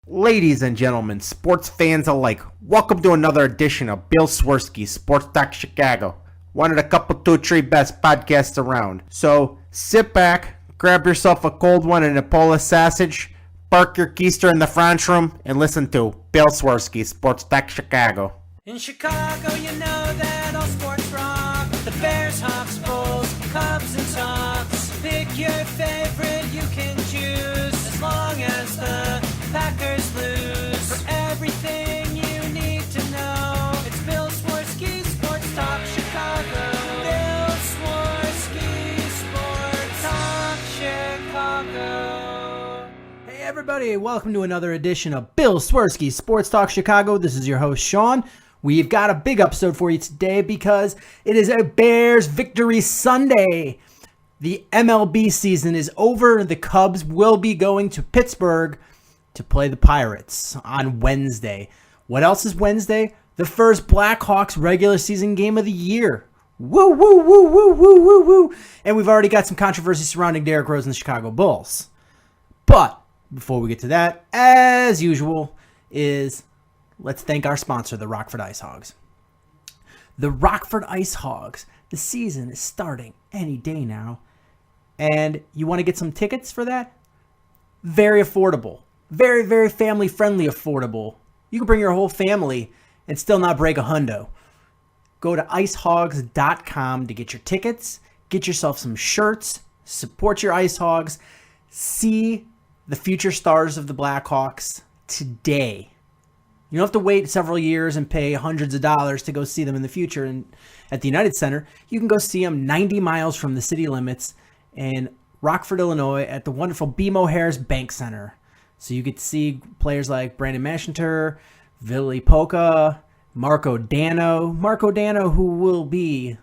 Ladies and gentlemen, sports fans alike, welcome to another edition of Bill Swerski, Sports Talk Chicago. One of the couple, two, three best podcasts around. So sit back, grab yourself a cold one and a Polish sausage, park your keister in the French room, and listen to Bill Swerski, Sports Talk Chicago. In Chicago, you know that all sports rock. The Bears, Hawks, Bulls, Cubs, and Sox. Pick your favorite, you can choose. As long as the Packers lose. For everything you need to know, it's Bill Swerski, Sports Talk Chicago. Bill Swerski, Sports Talk Chicago. Hey everybody, welcome to another edition of Bill Swerski, Sports Talk Chicago. This is your host, Sean. We've got a big episode for you today because it is a Bears Victory Sunday. The MLB season is over. The Cubs will be going to Pittsburgh to play the Pirates on Wednesday. What else is Wednesday? The first Blackhawks regular season game of the year. Woo, woo, woo, woo, woo, woo, woo. And we've already got some controversy surrounding DRose and the Chicago Bulls. But before we get to that, as usual, let's thank our sponsor, the Rockford Ice Hogs. The Rockford Ice Hogs. The season is starting any day now. And you want to get some tickets for that? Very affordable. Very, very family-friendly affordable. You can bring your whole family and still not break a hundo. Go to icehogs.com to get your tickets, get yourself some shirts, support your Ice Hogs, see the future stars of the Blackhawks today. You don't have to wait several years and pay hundreds of dollars to go see them in the future at the United Center. You can go see them 90 miles from the city limits in Rockford, Illinois at the wonderful BMO Harris Bank Center. So you get to see players like Brandon Mashinter, Ville Polka, Marco Dano, who will be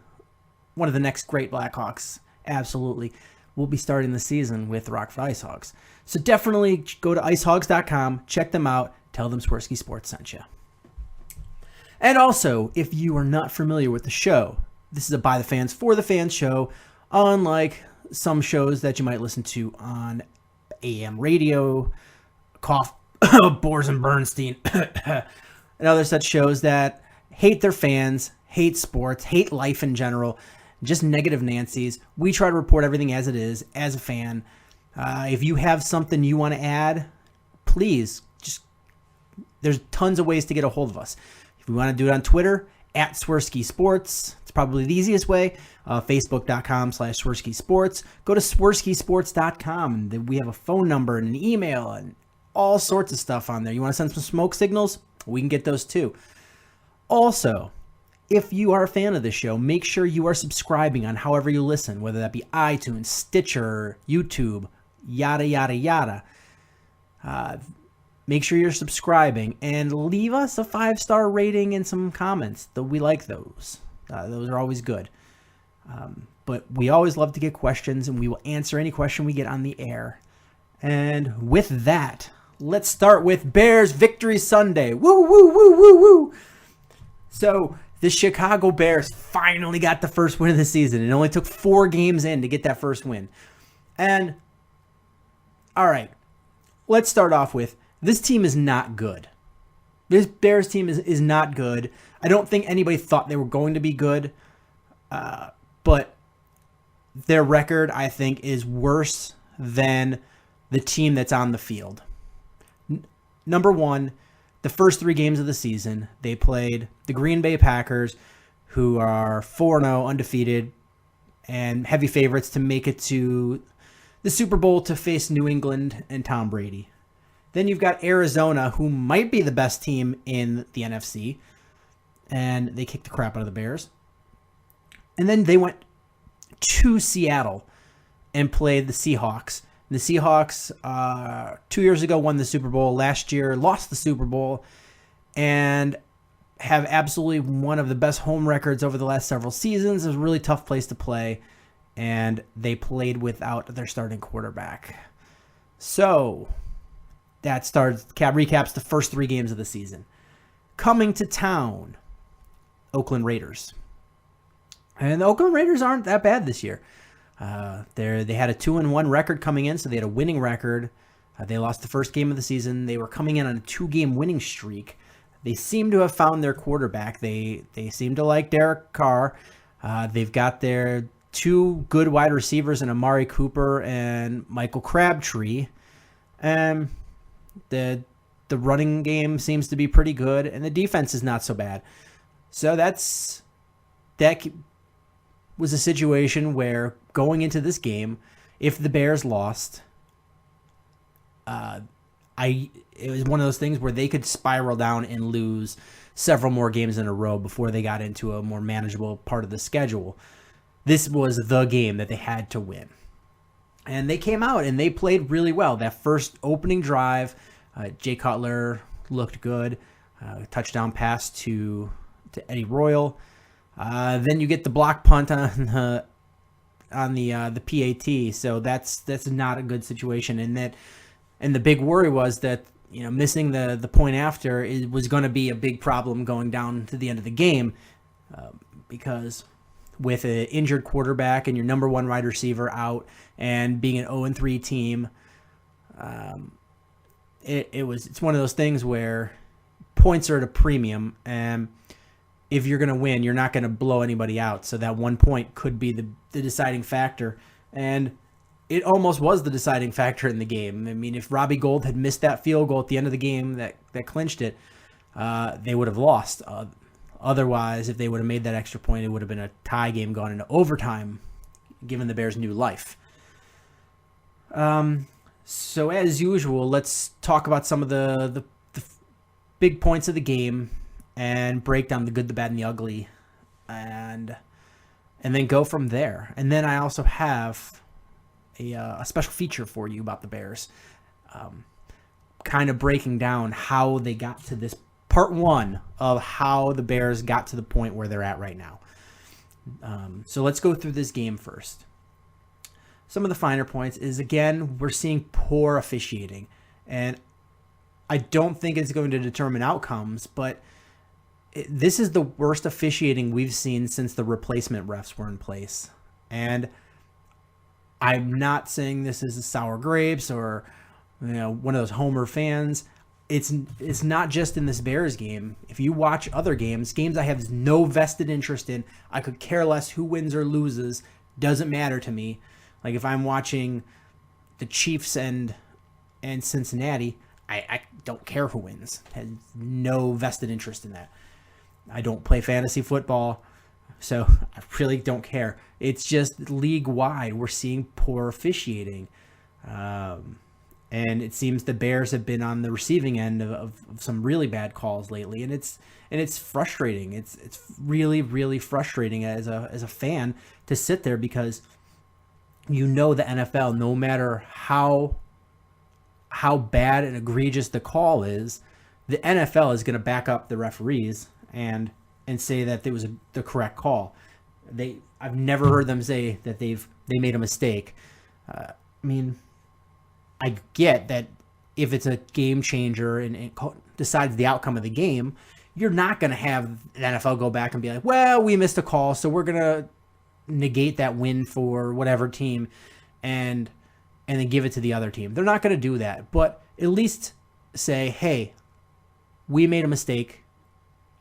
one of the next great Blackhawks. Absolutely. Will be starting the season with the Rockford Ice Hogs. So definitely go to icehogs.com, check them out, tell them Swerski Sports sent you. And also, if you are not familiar with the show, this is a by the fans, for the fans show, unlike some shows that you might listen to on AM radio, Bors and Bernstein, and other such shows that hate their fans, hate sports, hate life in general, just negative Nancy's. We try to report everything as it is, as a fan. If you have something you want to add, please, there's tons of ways to get a hold of us. If we want to do it on Twitter, at Swerski Sports, it's probably the easiest way. Facebook.com/Swerski Sports. Go to SwerskiSports.com. We have a phone number and an email and all sorts of stuff on there. You want to send some smoke signals? We can get those too. Also, if you are a fan of this show, make sure you are subscribing on however you listen, whether that be iTunes, Stitcher, YouTube, yada, yada, yada. Make sure you're subscribing and leave us a 5-star rating and some comments. We like those. Those are always good. But we always love to get questions, and we will answer any question we get on the air. And with that, let's start with Bears Victory Sunday. Woo, woo, woo, woo, woo. So the Chicago Bears finally got the first win of the season. It only took 4 games in to get that first win. And, all right, let's start off with, this team is not good. This Bears team is not good. I don't think anybody thought they were going to be good. But their record, I think, is worse than the team that's on the field. Number one, the first 3 games of the season, they played the Green Bay Packers, who are 4-0, undefeated, and heavy favorites to make it to the Super Bowl to face New England and Tom Brady. Then you've got Arizona, who might be the best team in the NFC, and they kicked the crap out of the Bears. And then they went to Seattle and played the Seahawks. The Seahawks, 2 years ago, won the Super Bowl. Last year, lost the Super Bowl and have absolutely one of the best home records over the last several seasons. It was a really tough place to play, and they played without their starting quarterback. So that recaps the first 3 games of the season. Coming to town, Oakland Raiders. And the Oakland Raiders aren't that bad this year. They had a 2-1 record coming in, so they had a winning record. They lost the first game of the season. They were coming in on a 2-game winning streak. They seem to have found their quarterback. They seem to like Derek Carr. They've got their 2 good wide receivers in Amari Cooper and Michael Crabtree. And the running game seems to be pretty good, and the defense is not so bad. So that was a situation where going into this game, if the Bears lost, it was one of those things where they could spiral down and lose several more games in a row before they got into a more manageable part of the schedule. This was the game that they had to win. And they came out and they played really well. That first opening drive, Jay Cutler looked good. Touchdown pass to Eddie Royal. Then you get the block punt on the PAT. So that's not a good situation. And the big worry was that, missing the point after was going to be a big problem going down to the end of the game, because with an injured quarterback and your number 1 wide receiver out and being an 0-3 team, it's one of those things where points are at a premium, and if you're going to win, you're not going to blow anybody out. So that 1 point could be the deciding factor. And it almost was the deciding factor in the game. I mean, if Robbie Gould had missed that field goal at the end of the game that clinched it, they would have lost. Otherwise, if they would have made that extra point, it would have been a tie game going into overtime, giving the Bears new life. So as usual, let's talk about some of the big points of the game and break down the good, the bad, and the ugly, and then go from there. And then I also have a special feature for you about the Bears, kind of breaking down how they got to this part 1 of how the Bears got to the point where they're at right now. So let's go through this game first. Some of the finer points is, again, we're seeing poor officiating, and I don't think it's going to determine outcomes, but this is the worst officiating we've seen since the replacement refs were in place. And I'm not saying this is a sour grapes or one of those homer fans. It's not just in this Bears game. If you watch other games I have no vested interest in, I could care less who wins or loses. Doesn't matter to me. Like if I'm watching the Chiefs and Cincinnati, I don't care who wins. I have no vested interest in that. I don't play fantasy football, so I really don't care. It's just league-wide. We're seeing poor officiating. And it seems the Bears have been on the receiving end of some really bad calls lately, and it's frustrating. It's really, really frustrating as a fan to sit there, because the NFL, no matter how bad and egregious the call is, the NFL is going to back up the referees and say that it was the correct call. I've never heard them say that they made a mistake. I mean, I get that if it's a game changer and it decides the outcome of the game, you're not going to have the NFL go back and be like, well, we missed a call, so we're going to negate that win for whatever team and then give it to the other team. They're not going to do that, but at least say, hey, we made a mistake.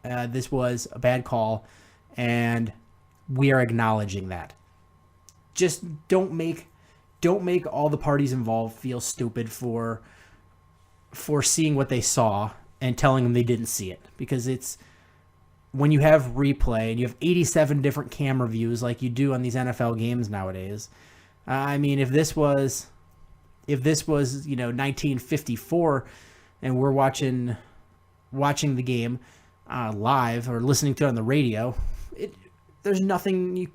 This was a bad call, and we are acknowledging that. Just don't make all the parties involved feel stupid for seeing what they saw and telling them they didn't see it. Because it's when you have replay and you have 87 different camera views like you do on these NFL games nowadays. I mean, if this was 1954 and we're watching the game live or listening to it on the radio, there's nothing. You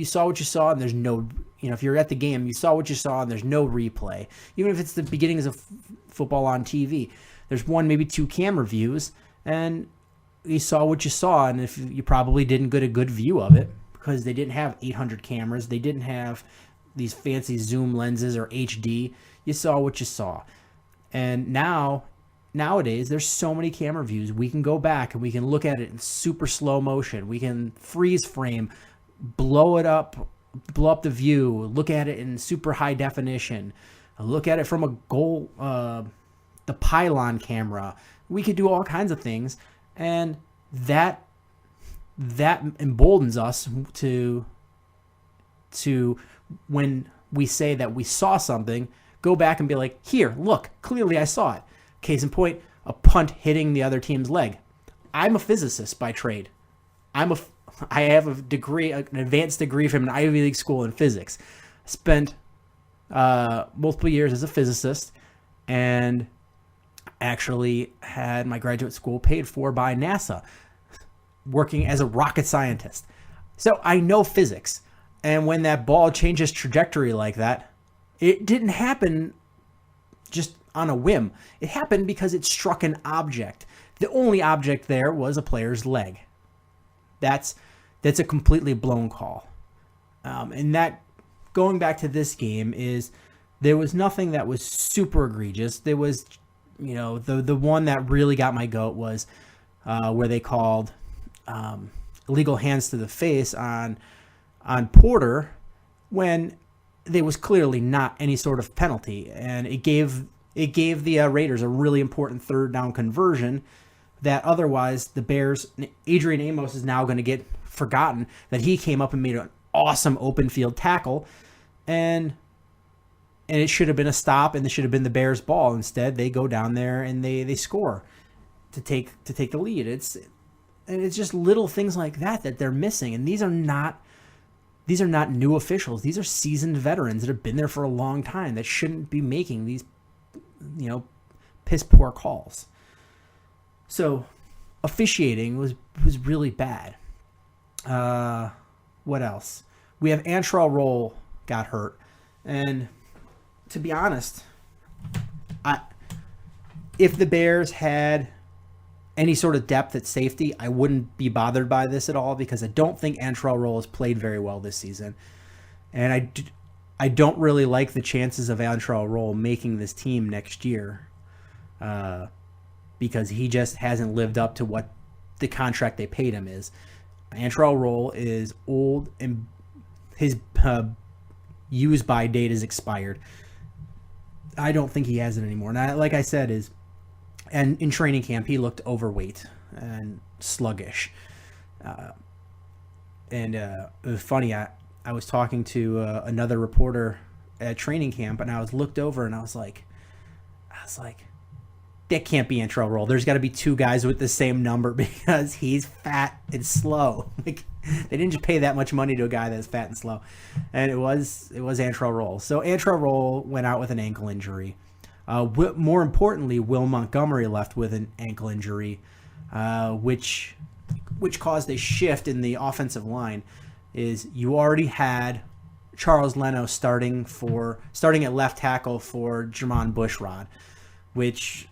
saw what you saw, and there's no. If you're at the game, you saw what you saw, and there's no replay. Even if it's the beginnings of football on TV, there's one, maybe two camera views, and you saw what you saw, and if you probably didn't get a good view of it because they didn't have 800 cameras, they didn't have these fancy zoom lenses or HD. You saw what you saw, and nowadays there's so many camera views. We can go back and we can look at it in super slow motion. We can freeze frame, blow up the view, look at it in super high definition. look at it from a goal, the pylon camera. We could do all kinds of things, and that emboldens us to when we say that we saw something, go back and be like, here, look, clearly I saw it. Case in point, a punt hitting the other team's leg. I'm a physicist by trade. I have a degree, an advanced degree from an Ivy League school in physics. Spent multiple years as a physicist, and actually had my graduate school paid for by NASA, working as a rocket scientist. So I know physics. And when that ball changes trajectory like that, it didn't happen just on a whim. It happened because it struck an object. The only object there was a player's leg. That's a completely blown call. And that, going back to this game, is there was nothing that was super egregious. There was, the one that really got my goat was where they called illegal hands to the face on Porter when there was clearly not any sort of penalty, and it gave the Raiders a really important third down conversion that otherwise the Bears, Adrian Amos is now going to get forgotten that he came up and made an awesome open field tackle, and it should have been a stop, and it should have been the Bears' ball. Instead, they go down there and they score to take the lead. It's just little things like that they're missing, and these are not new officials. These are seasoned veterans that have been there for a long time that shouldn't be making these, piss poor calls. So officiating was really bad. What else? We have Antrell Roll got hurt. And to be honest, if the Bears had any sort of depth at safety, I wouldn't be bothered by this at all, because I don't think Antrell Roll has played very well this season. And I don't really like the chances of Antrell Roll making this team next year, because he just hasn't lived up to what the contract they paid him is. Antrell Roll is old, and his use by date is expired. I don't think he has it anymore. And like I said, and in training camp, he looked overweight and sluggish. And it was funny. I was talking to another reporter at training camp, and I was looked over, and I was like, that can't be Antrell Roll. There's got to be two guys with the same number, because he's fat and slow. Like, they didn't just pay that much money to a guy that's fat and slow, and it was Antrell Roll. So Antrell Roll went out with an ankle injury. More importantly, Will Montgomery left with an ankle injury, which caused a shift in the offensive line. Is you already had Charles Leno starting at left tackle for Jermon Bushrod, which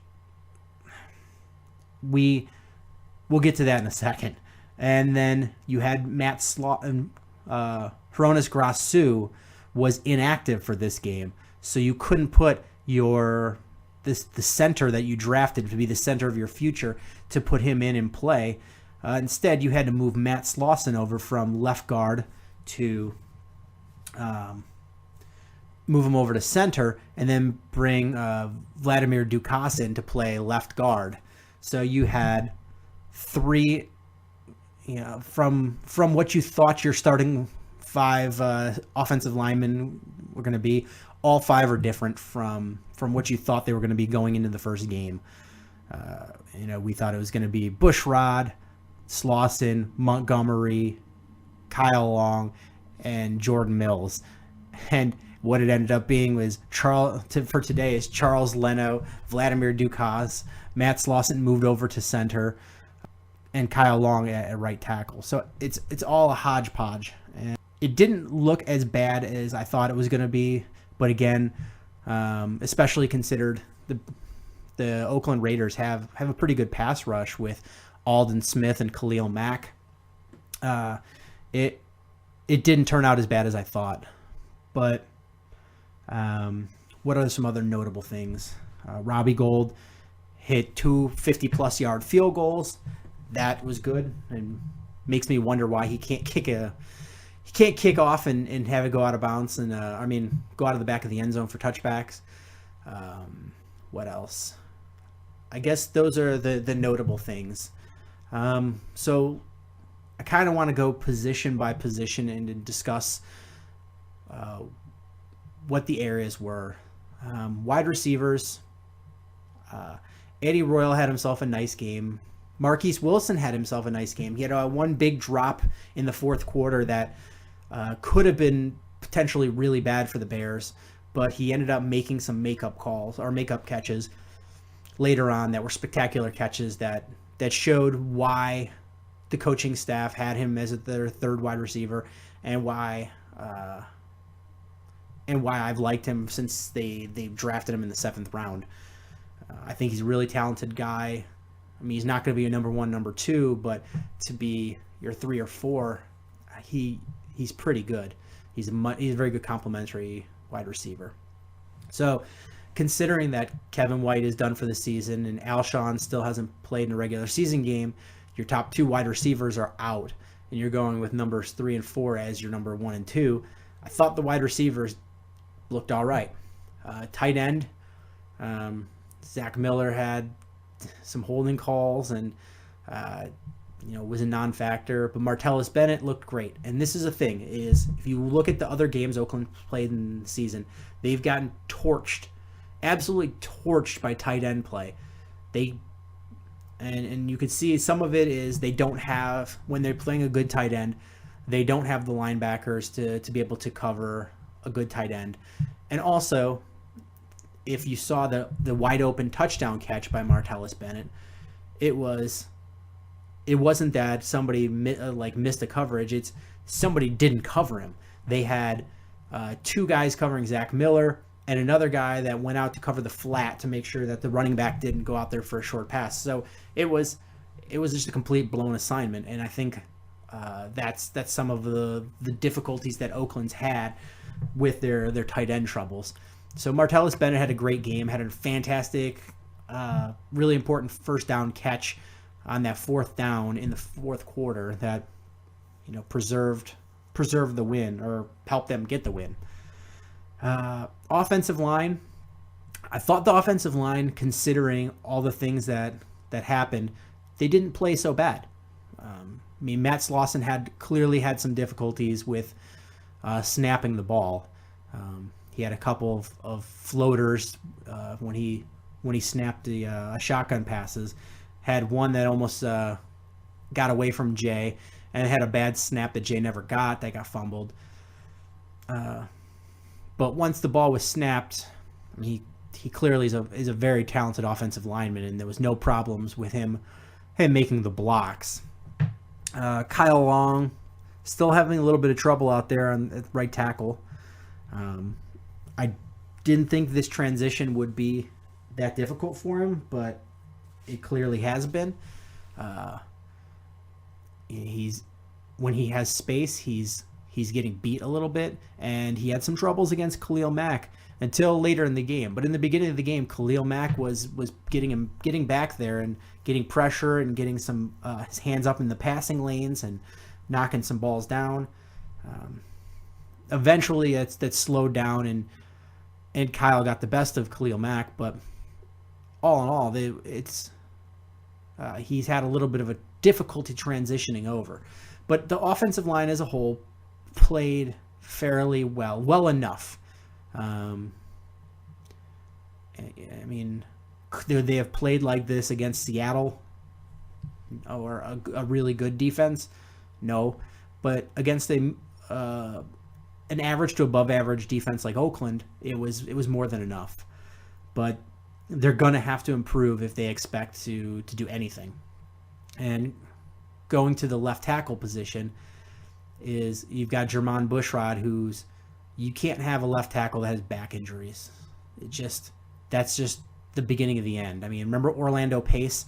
we'll get to that in a second. And then you had Matt Hronis Grasu was inactive for this game, so you couldn't put the center that you drafted to be the center of your future to put him in and play. Instead, you had to move Matt Slauson over from left guard to move him over to center, and then bring Vladimir Dukas in to play left guard. So you had three, from what you thought your starting five offensive linemen were going to be. All five are different from what you thought they were going to be going into the first game. We thought it was going to be Bushrod, Slauson, Montgomery, Kyle Long, and Jordan Mills. And what it ended up being was for today is Charles Leno, Vladimir Dukas, Matt Slauson moved over to center, and Kyle Long at right tackle. So it's all a hodgepodge. And it didn't look as bad as I thought it was going to be. But again, especially considered the Oakland Raiders have a pretty good pass rush with Aldon Smith and Khalil Mack. It didn't turn out as bad as I thought. But what are some other notable things? Robbie Gould hit 2 50-plus yard field goals. That was good, and makes me wonder why he can't kick a he can't kick off and have it go out of bounds and go out of the back of the end zone for touchbacks. What else? I guess those are the notable things. So I kind of want to go position by position and discuss what the areas were. Wide receivers. Eddie Royal had himself a nice game. Marquise Wilson had himself a nice game. He had one big drop in the fourth quarter that could have been potentially really bad for the Bears, but he ended up making some makeup catches later on that were spectacular catches that showed why the coaching staff had him as their third wide receiver and why I've liked him since they drafted him in the 7th round. I think he's a really talented guy. I mean, he's not going to be a number 1, number 2, but to be your 3 or 4, he's pretty good. He's a very good complementary wide receiver. So, considering that Kevin White is done for the season and Alshon still hasn't played in a regular season game, your top 2 wide receivers are out, and you're going with numbers 3 and 4 as your number 1 and 2. I thought the wide receivers looked all right. Tight end, Zach Miller had some holding calls and was a non-factor, but Martellus Bennett looked great. And this is a thing, is if you look at the other games Oakland played in the season, they've gotten torched, absolutely torched by tight end play. And you can see some of it is they don't have, when they're playing a good tight end, they don't have the linebackers to be able to cover a good tight end. And also, if you saw the wide open touchdown catch by Martellus Bennett, it wasn't that somebody missed a coverage. It's somebody didn't cover him. They had 2 guys covering Zach Miller and another guy that went out to cover the flat to make sure that the running back didn't go out there for a short pass. So it was just a complete blown assignment, and I think that's some of the difficulties that Oakland's had with their tight end troubles. So Martellus Bennett had a great game, had a fantastic, really important first down catch on that 4th down in the 4th quarter that preserved the win or helped them get the win. Offensive line, I thought the offensive line, considering all the things that happened, they didn't play so bad. Matt Slauson clearly had some difficulties with snapping the ball. He had a couple of floaters when he snapped the shotgun passes. Had one that almost got away from Jay, and had a bad snap that Jay never got. That got fumbled. But once the ball was snapped, he clearly is a very talented offensive lineman, and there was no problems with him making the blocks. Kyle Long still having a little bit of trouble out there at right tackle. I didn't think this transition would be that difficult for him, but it clearly has been. When he has space, he's getting beat a little bit, and he had some troubles against Khalil Mack until later in the game. But in the beginning of the game, Khalil Mack was getting back there and getting pressure and getting some his hands up in the passing lanes and knocking some balls down. Eventually, that slowed down, and Kyle got the best of Khalil Mack. But all in all, he's had a little bit of a difficulty transitioning over. But the offensive line as a whole played fairly well enough. They have played like this against Seattle or a really good defense? No. But against an average to above average defense like Oakland, it was more than enough. But they're going to have to improve if they expect to do anything. And going to the left tackle position is you've got Jermon Bushrod, you can't have a left tackle that has back injuries. That's just the beginning of the end. I mean, remember Orlando Pace?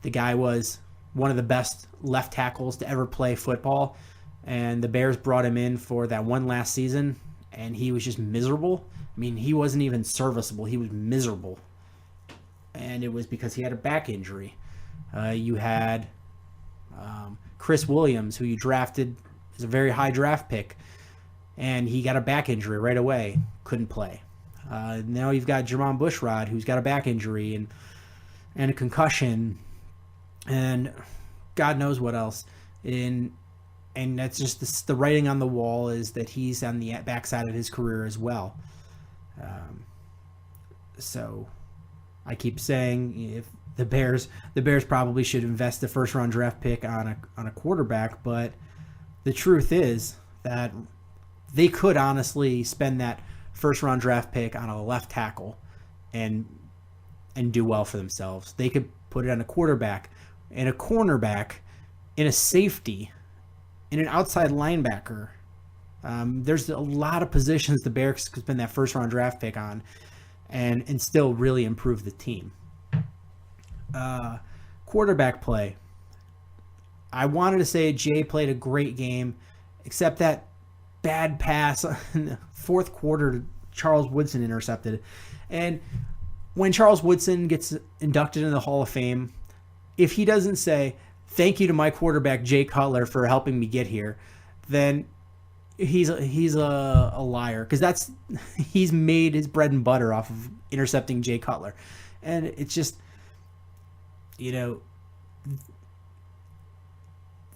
The guy was one of the best left tackles to ever play football, and the Bears brought him in for that one last season, and he was just miserable. I mean, he wasn't even serviceable. He was miserable. And it was because he had a back injury. You had Chris Williams, who you drafted is a very high draft pick, and he got a back injury right away, couldn't play. Now you've got Jermon Bushrod, who's got a back injury and a concussion, and God knows what else. And that's just the writing on the wall is that he's on the backside of his career as well. So I keep saying if the Bears probably should invest the first round draft pick on a quarterback, but the truth is that they could honestly spend that first round draft pick on a left tackle and do well for themselves. They could put it on a quarterback and a cornerback and a safety and an outside linebacker. There's a lot of positions the Bears could spend that first round draft pick on and still really improve the team. Quarterback play. I wanted to say Jay played a great game, except that bad pass in the fourth quarter Charles Woodson intercepted. And when Charles Woodson gets inducted into the Hall of Fame, if he doesn't say, thank you to my quarterback, Jay Cutler, for helping me get here, then he's a liar. Because he's made his bread and butter off of intercepting Jay Cutler. And it's just, the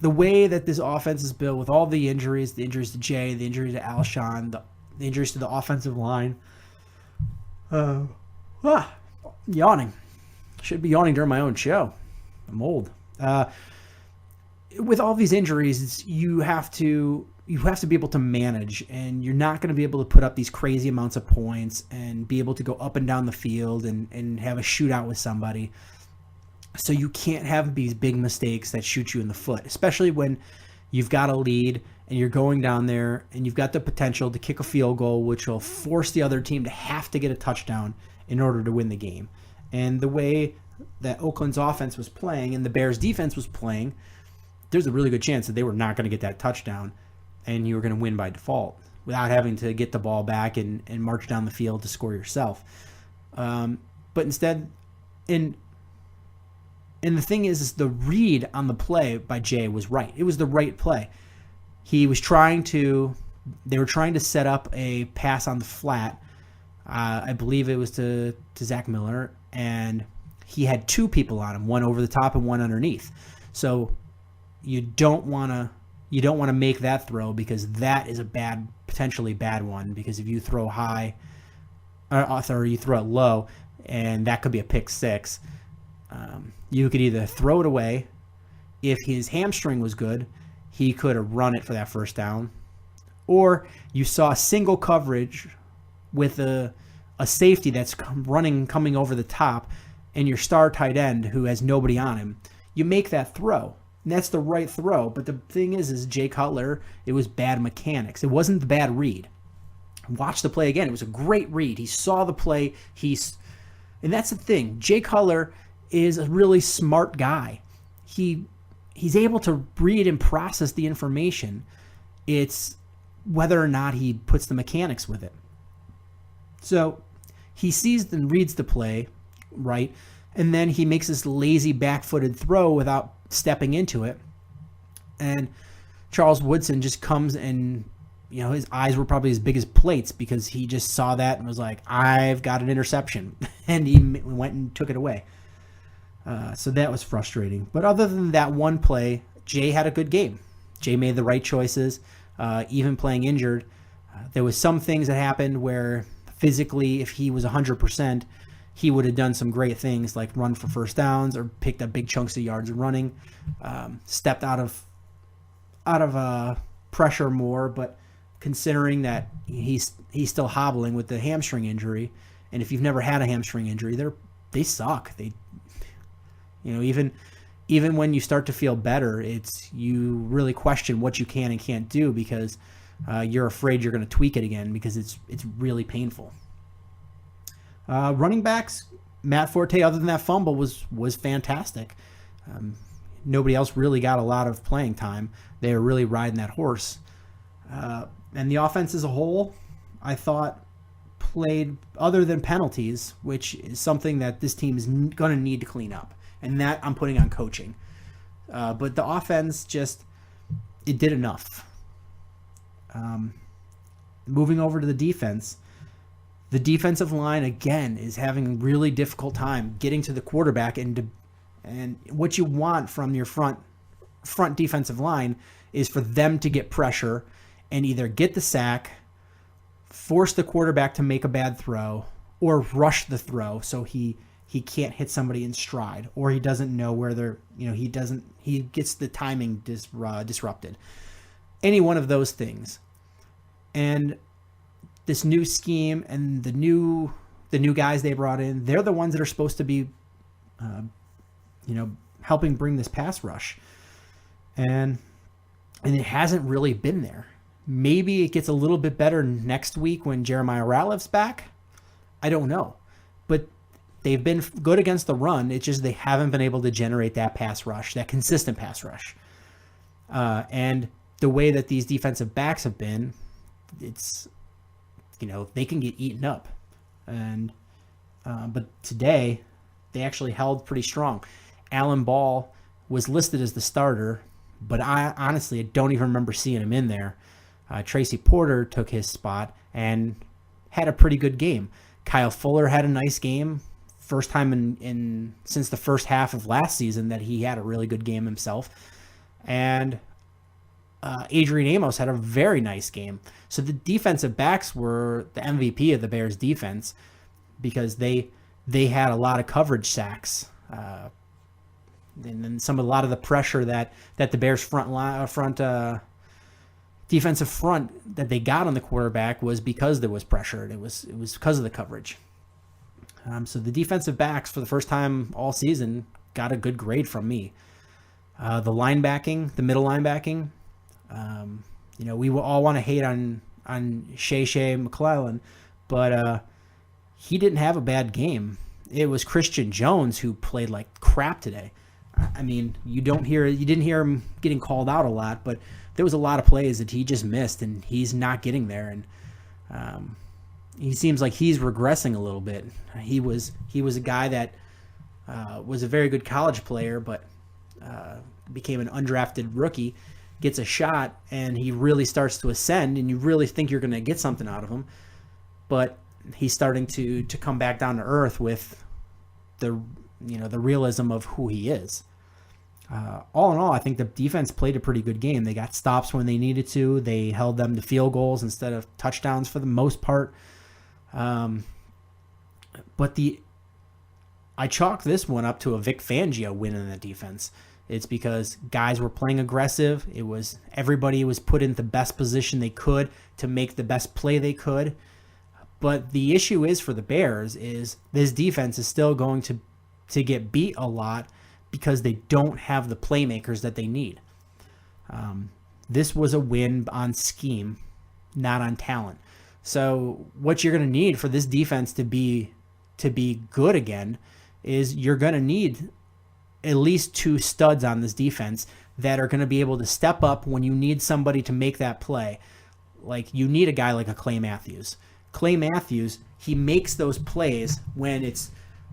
way that this offense is built with all the injuries to Jay, the injuries to Alshon, the injuries to the offensive line. Yawning. Should be yawning during my own show. I'm old. With all these injuries, you have to be able to manage, and you're not going to be able to put up these crazy amounts of points and be able to go up and down the field and have a shootout with somebody. So you can't have these big mistakes that shoot you in the foot, especially when you've got a lead and you're going down there and you've got the potential to kick a field goal, which will force the other team to have to get a touchdown in order to win the game. And the way that Oakland's offense was playing and the Bears' defense was playing, there's a really good chance that they were not going to get that touchdown and you were going to win by default without having to get the ball back and march down the field to score yourself. But instead, and the thing is the read on the play by Jay was right. It was the right play. They were trying to set up a pass on the flat. I believe it was to Zach Miller, and he had two people on him, one over the top and one underneath. So you don't want to make that throw, because that is a potentially bad one, because if you throw high or you throw it low, and that could be a pick six. You could either throw it away. If his hamstring was good, he could have run it for that first down. Or you saw single coverage with a safety that's coming over the top, and your star tight end who has nobody on him. You make that throw. And that's the right throw. But the thing is Jay Cutler, it was bad mechanics. It wasn't the bad read. Watch the play again. It was a great read. He saw the play. And that's the thing. Jay Cutler is a really smart guy. He's able to read and process the information. It's whether or not he puts the mechanics with it. So he sees and reads the play, right? And then he makes this lazy back-footed throw without stepping into it. And Charles Woodson just comes and, his eyes were probably as big as plates, because he just saw that and was like, I've got an interception. And he went and took it away. So that was frustrating. But other than that one play, Jay had a good game. Jay made the right choices, even playing injured. There was some things that happened where physically, if he was 100%, he would have done some great things like run for first downs or picked up big chunks of yards running, stepped out of pressure more. But considering that he's still hobbling with the hamstring injury, and if you've never had a hamstring injury, they suck. Even when you start to feel better, you really question what you can and can't do, because you're afraid you're going to tweak it again, because it's really painful. Running backs, Matt Forte, other than that fumble, was fantastic. Nobody else really got a lot of playing time. They were really riding that horse. And the offense as a whole, I thought, played, other than penalties, which is something that this team is going to need to clean up. And that I'm putting on coaching. But the offense it did enough. Moving over to the defense, the defensive line again is having a really difficult time getting to the quarterback, and what you want from your front defensive line is for them to get pressure and either get the sack, force the quarterback to make a bad throw, or rush the throw so he can't hit somebody in stride, or he doesn't know where they're, he gets the timing disrupted. Any one of those things. And this new scheme and the new guys they brought in, they're the ones that are supposed to be, helping bring this pass rush. And it hasn't really been there. Maybe it gets a little bit better next week when Jeremiah Ralliff's back. I don't know. But they've been good against the run. It's just they haven't been able to generate that pass rush, that consistent pass rush. And the way that these defensive backs have been, it's, they can get eaten up. And but today, they actually held pretty strong. Alan Ball was listed as the starter, but I honestly don't even remember seeing him in there. Tracy Porter took his spot and had a pretty good game. Kyle Fuller had a nice game. First time in since the first half of last season that he had a really good game himself. And Adrian Amos had a very nice game. So the defensive backs were the MVP of the Bears defense because they had a lot of coverage sacks. And then a lot of the pressure that the Bears defensive front that they got on the quarterback was because there was pressure. It was because of the coverage. So the defensive backs for the first time all season got a good grade from me. The middle linebacking, we will all want to hate on Shea McClellan, but he didn't have a bad game. It was Christian Jones who played like crap today. I mean, you didn't hear him getting called out a lot, but there was a lot of plays that he just missed, and he's not getting there. And he seems like he's regressing a little bit. He was a guy that was a very good college player, but became an undrafted rookie, gets a shot, and he really starts to ascend, and you really think you're going to get something out of him. But he's starting to come back down to earth with the realism of who he is. All in all, I think the defense played a pretty good game. They got stops when they needed to. They held them to field goals instead of touchdowns for the most part. But I chalk this one up to a Vic Fangio win in the defense. It's because guys were playing aggressive. Everybody was put in the best position they could to make the best play they could. But the issue is for the Bears is this defense is still going to get beat a lot because they don't have the playmakers that they need. This was a win on scheme, not on talent. So what you're going to need for this defense to be good again is you're going to need at least two studs on this defense that are going to be able to step up when you need somebody to make that play. Like you need a guy like a Clay Matthews. Clay Matthews, he makes those plays when it's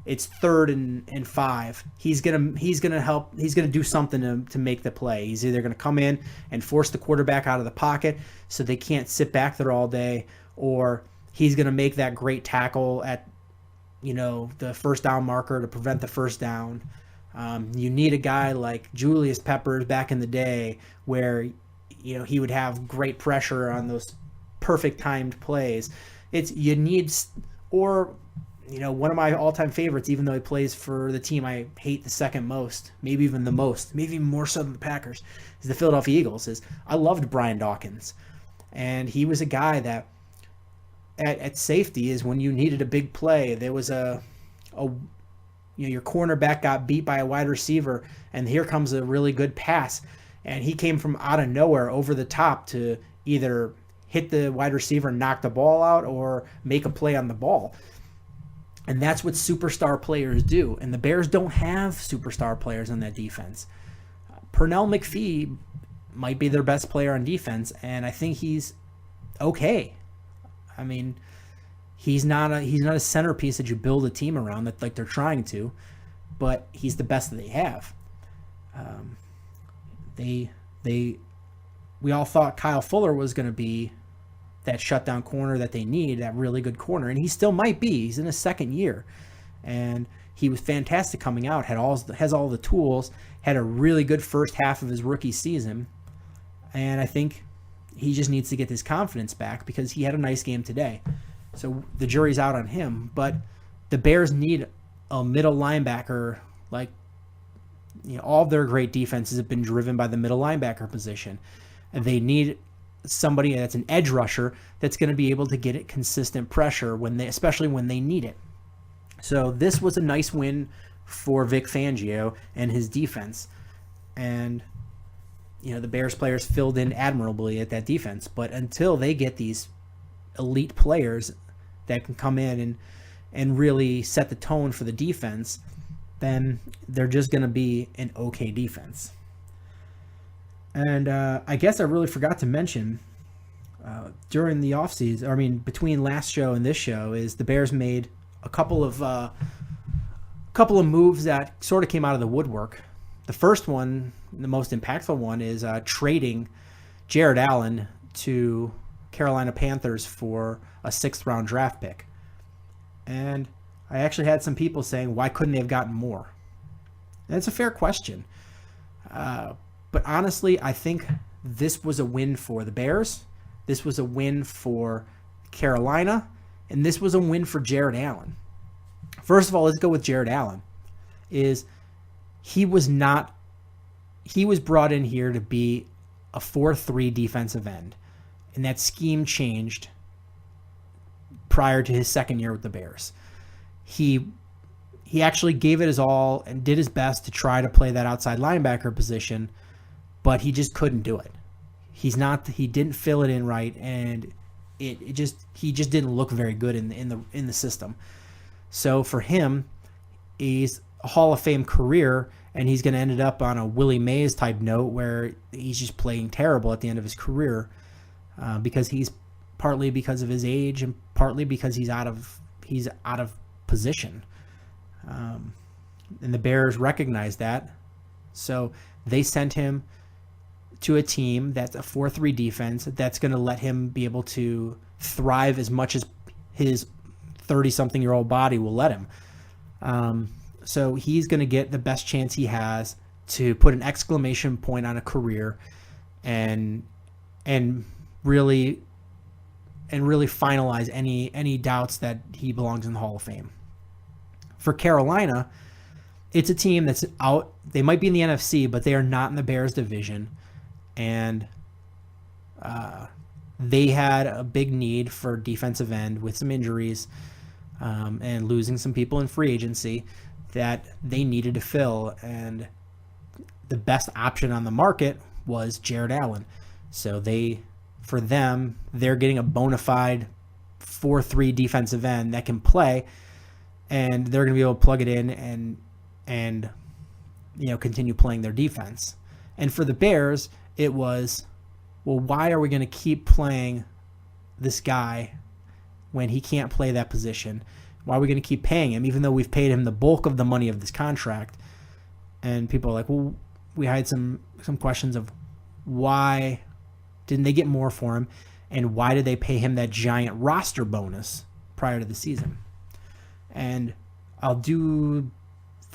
3rd and 5. He's gonna help. He's gonna do something to make the play. He's either gonna come in and force the quarterback out of the pocket so they can't sit back there all day, or he's gonna make that great tackle at the first down marker to prevent the first down. You need a guy like Julius Peppers back in the day where he would have great pressure on those perfect timed plays. One of my all-time favorites, even though he plays for the team I hate the second most, maybe even more so than the Packers, is the Philadelphia Eagles. I loved Brian Dawkins, and he was a guy that at safety is when you needed a big play. There was your cornerback got beat by a wide receiver, and here comes a really good pass, and he came from out of nowhere over the top to either hit the wide receiver and knock the ball out or make a play on the ball. And that's what superstar players do. And the Bears don't have superstar players on that defense. Pernell McPhee might be their best player on defense, and I think he's okay. I mean, he's not a centerpiece that you build a team around that like they're trying to, but he's the best that they have. They we all thought Kyle Fuller was going to be that shutdown corner that they need, that really good corner, and he still might be. He's in his second year, and he was fantastic coming out, has all the tools, had a really good first half of his rookie season, and I think he just needs to get his confidence back because he had a nice game today. So the jury's out on him, but the Bears need a middle linebacker. Like, all of their great defenses have been driven by the middle linebacker position, and they need somebody that's an edge rusher that's going to be able to get it consistent pressure especially when they need it. So this was a nice win for Vic Fangio and his defense, and the Bears players filled in admirably at that defense. But until they get these elite players that can come in and really set the tone for the defense, then they're just going to be an okay defense. And I guess I really forgot to mention during the offseason, between last show and this show, is the Bears made a couple of moves that sort of came out of the woodwork. The first one, the most impactful one, is trading Jared Allen to Carolina Panthers for a 6th-round draft pick. And I actually had some people saying, why couldn't they have gotten more? And that's a fair question. But honestly, I think this was a win for the Bears. This was a win for Carolina. And this was a win for Jared Allen. First of all, let's go with Jared Allen. He was brought in here to be a 4-3 defensive end. And that scheme changed prior to his second year with the Bears. He actually gave it his all and did his best to try to play that outside linebacker position, but he just couldn't do it. He didn't fill it in right, and he just didn't look very good in the system. So for him, he's a Hall of Fame career, and he's going to end up on a Willie Mays type note where he's just playing terrible at the end of his career, because partly because of his age and partly because he's out of position. And the Bears recognized that, so they sent him to a team that's a 4-3 defense that's going to let him be able to thrive as much as his 30-something-year-old body will let him. So he's going to get the best chance he has to put an exclamation point on a career and really finalize any doubts that he belongs in the Hall of Fame. For Carolina, it's a team that's out. They might be in the NFC, but they are not in the Bears division. And they had a big need for defensive end with some injuries and losing some people in free agency that they needed to fill. And the best option on the market was Jared Allen. So they're getting a bona fide 4-3 defensive end that can play, and they're going to be able to plug it in and continue playing their defense. And for the Bears, it was, well, why are we going to keep playing this guy when he can't play that position? Why are we going to keep paying him, even though we've paid him the bulk of the money of this contract? And people are like, well, we had some questions of why didn't they get more for him, and why did they pay him that giant roster bonus prior to the season? And I'll do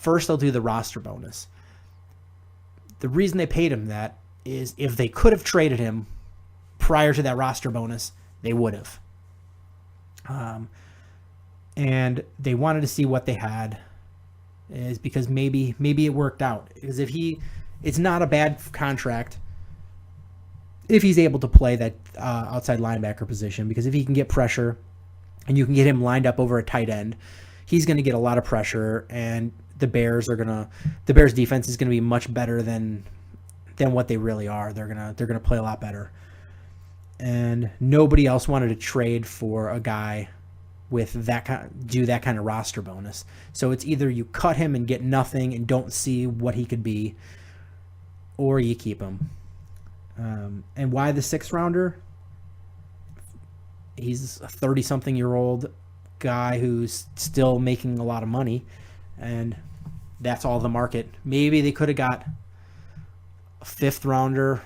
the roster bonus. The reason they paid him that is if they could have traded him prior to that roster bonus, they would have. And they wanted to see what they had, is because maybe it worked out. Because it's not a bad contract if he's able to play that outside linebacker position, because if he can get pressure and you can get him lined up over a tight end, he's going to get a lot of pressure, and the Bears defense is going to be much better than what they really are. They're going to play a lot better. And nobody else wanted to trade for a guy with that kind of roster bonus. So it's either you cut him and get nothing and don't see what he could be, or you keep him. And why the 6th rounder? He's a 30-something-year-old guy who's still making a lot of money, and that's all the market. Maybe they could have got a 5th rounder,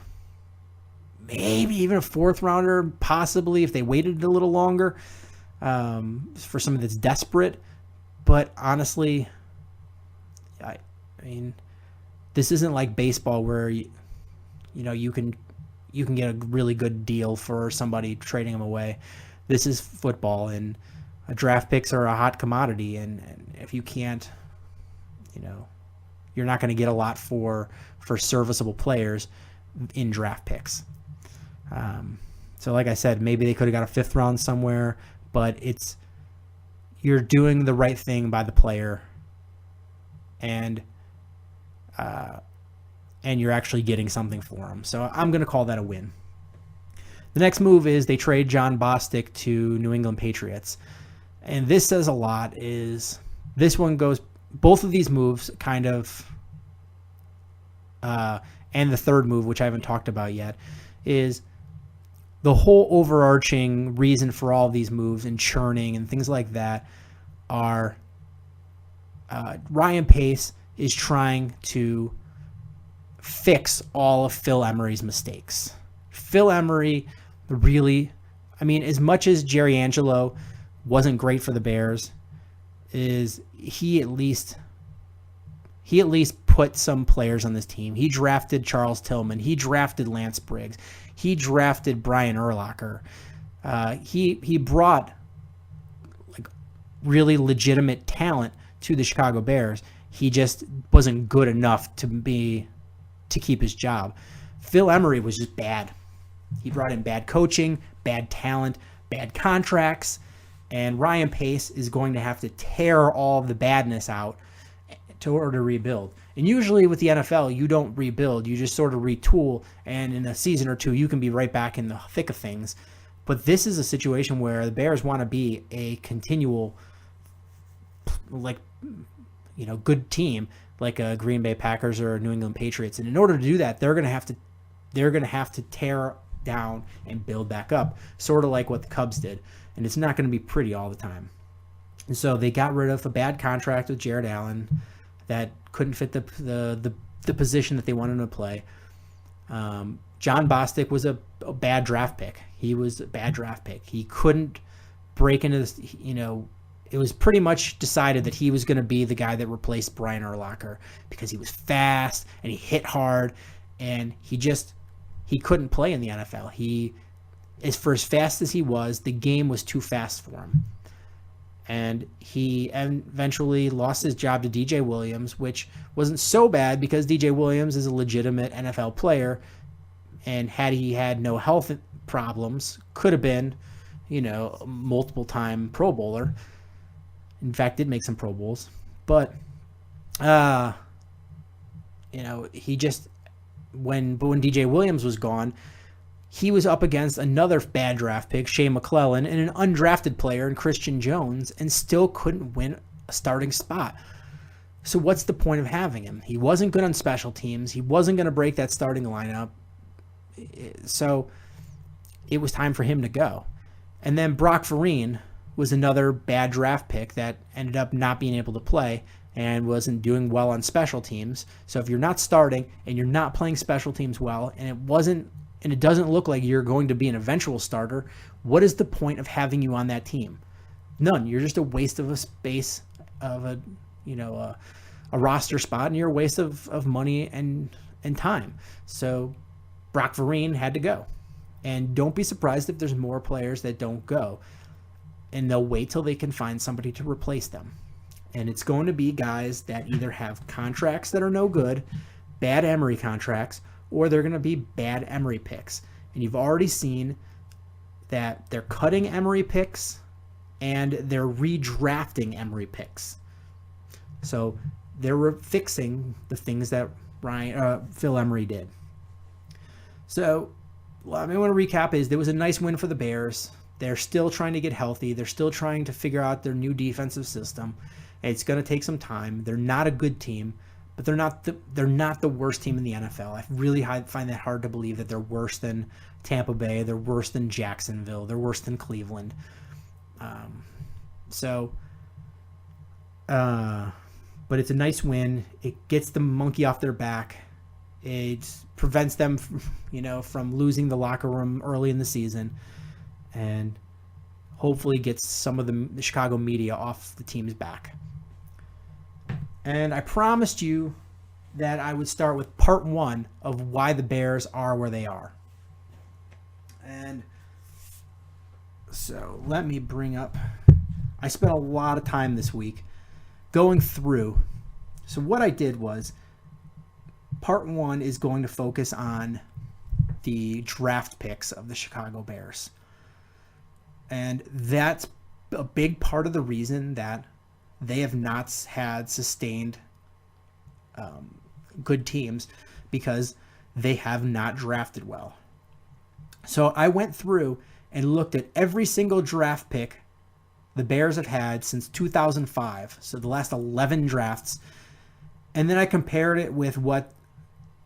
maybe even a 4th rounder, possibly if they waited a little longer for something that's desperate. But honestly, I mean, this isn't like baseball where you can get a really good deal for somebody trading them away. This is football, and draft picks are a hot commodity, and if you can't, you're not going to get a lot for serviceable players in draft picks. So like I said, maybe they could have got a 5th round somewhere, but you're doing the right thing by the player, and you're actually getting something for them. So I'm going to call that a win. The next move is they trade John Bostic to New England Patriots. And this says a lot. Both of these moves kind of, and the third move, which I haven't talked about yet, is the whole overarching reason for all of these moves and churning and things like that are Ryan Pace is trying to fix all of Phil Emery's mistakes. Phil Emery really, as much as Jerry Angelo wasn't great for the Bears, he at least put some players on this team. He drafted Charles Tillman. He drafted Lance Briggs. He drafted Brian Urlacher. He brought really legitimate talent to the Chicago Bears. He just wasn't good enough to keep his job. Phil Emery was just bad. He brought in bad coaching, bad talent, bad contracts, and Ryan Pace is going to have to tear all the badness out in order to rebuild. And usually with the NFL, you don't rebuild. You just sort of retool, and in a season or two, you can be right back in the thick of things. But this is a situation where the Bears want to be a continual, good team, like a Green Bay Packers or New England Patriots. And in order to do that, they're going to have to tear down and build back up, sort of like what the Cubs did. And it's not going to be pretty all the time. And so they got rid of a bad contract with Jared Allen that couldn't fit the position that they wanted him to play. John Bostic was a bad draft pick. He was a bad draft pick. He couldn't break into this, it was pretty much decided that he was going to be the guy that replaced Brian Urlacher because he was fast and he hit hard, and he couldn't play in the NFL. For as fast as he was, the game was too fast for him. And he eventually lost his job to DJ Williams, which wasn't so bad because DJ Williams is a legitimate NFL player, and had he had no health problems, could have been, a multiple-time Pro Bowler. In fact, did make some Pro Bowls. But, he just, when DJ Williams was gone, he was up against another bad draft pick, Shea McClellan, and an undrafted player in Christian Jones, and still couldn't win a starting spot. So what's the point of having him? He wasn't good on special teams. He wasn't going to break that starting lineup. So it was time for him to go. And then Brock Vereen was another bad draft pick that ended up not being able to play and wasn't doing well on special teams. So if you're not starting and you're not playing special teams well, and it doesn't look like you're going to be an eventual starter, what is the point of having you on that team? None. You're just a waste of a space of a roster spot, and you're a waste of money and time. So Brock Vereen had to go. And don't be surprised if there's more players that don't go. And they'll wait till they can find somebody to replace them. And it's going to be guys that either have contracts that are no good, bad Emery contracts, or they're going to be bad Emery picks. And you've already seen that they're cutting Emery picks and they're redrafting Emery picks. So they're fixing the things that Phil Emery did. So what I want to recap is there was a nice win for the Bears. They're still trying to get healthy. They're still trying to figure out their new defensive system. It's going to take some time. They're not a good team, but they're not the worst team in the NFL. I really find that hard to believe that they're worse than Tampa Bay. They're worse than Jacksonville. They're worse than Cleveland. But it's a nice win. It gets the monkey off their back, It prevents them, from losing the locker room early in the season, and hopefully gets some of the Chicago media off the team's back. And I promised you that I would start with part 1 of why the Bears are where they are. And so let me bring up, I spent a lot of time this week going through. So what I did was, part 1 is going to focus on the draft picks of the Chicago Bears. And that's a big part of the reason that they have not had sustained good teams, because they have not drafted well. So I went through and looked at every single draft pick the Bears have had since 2005, so the last 11 drafts, and then I compared it with what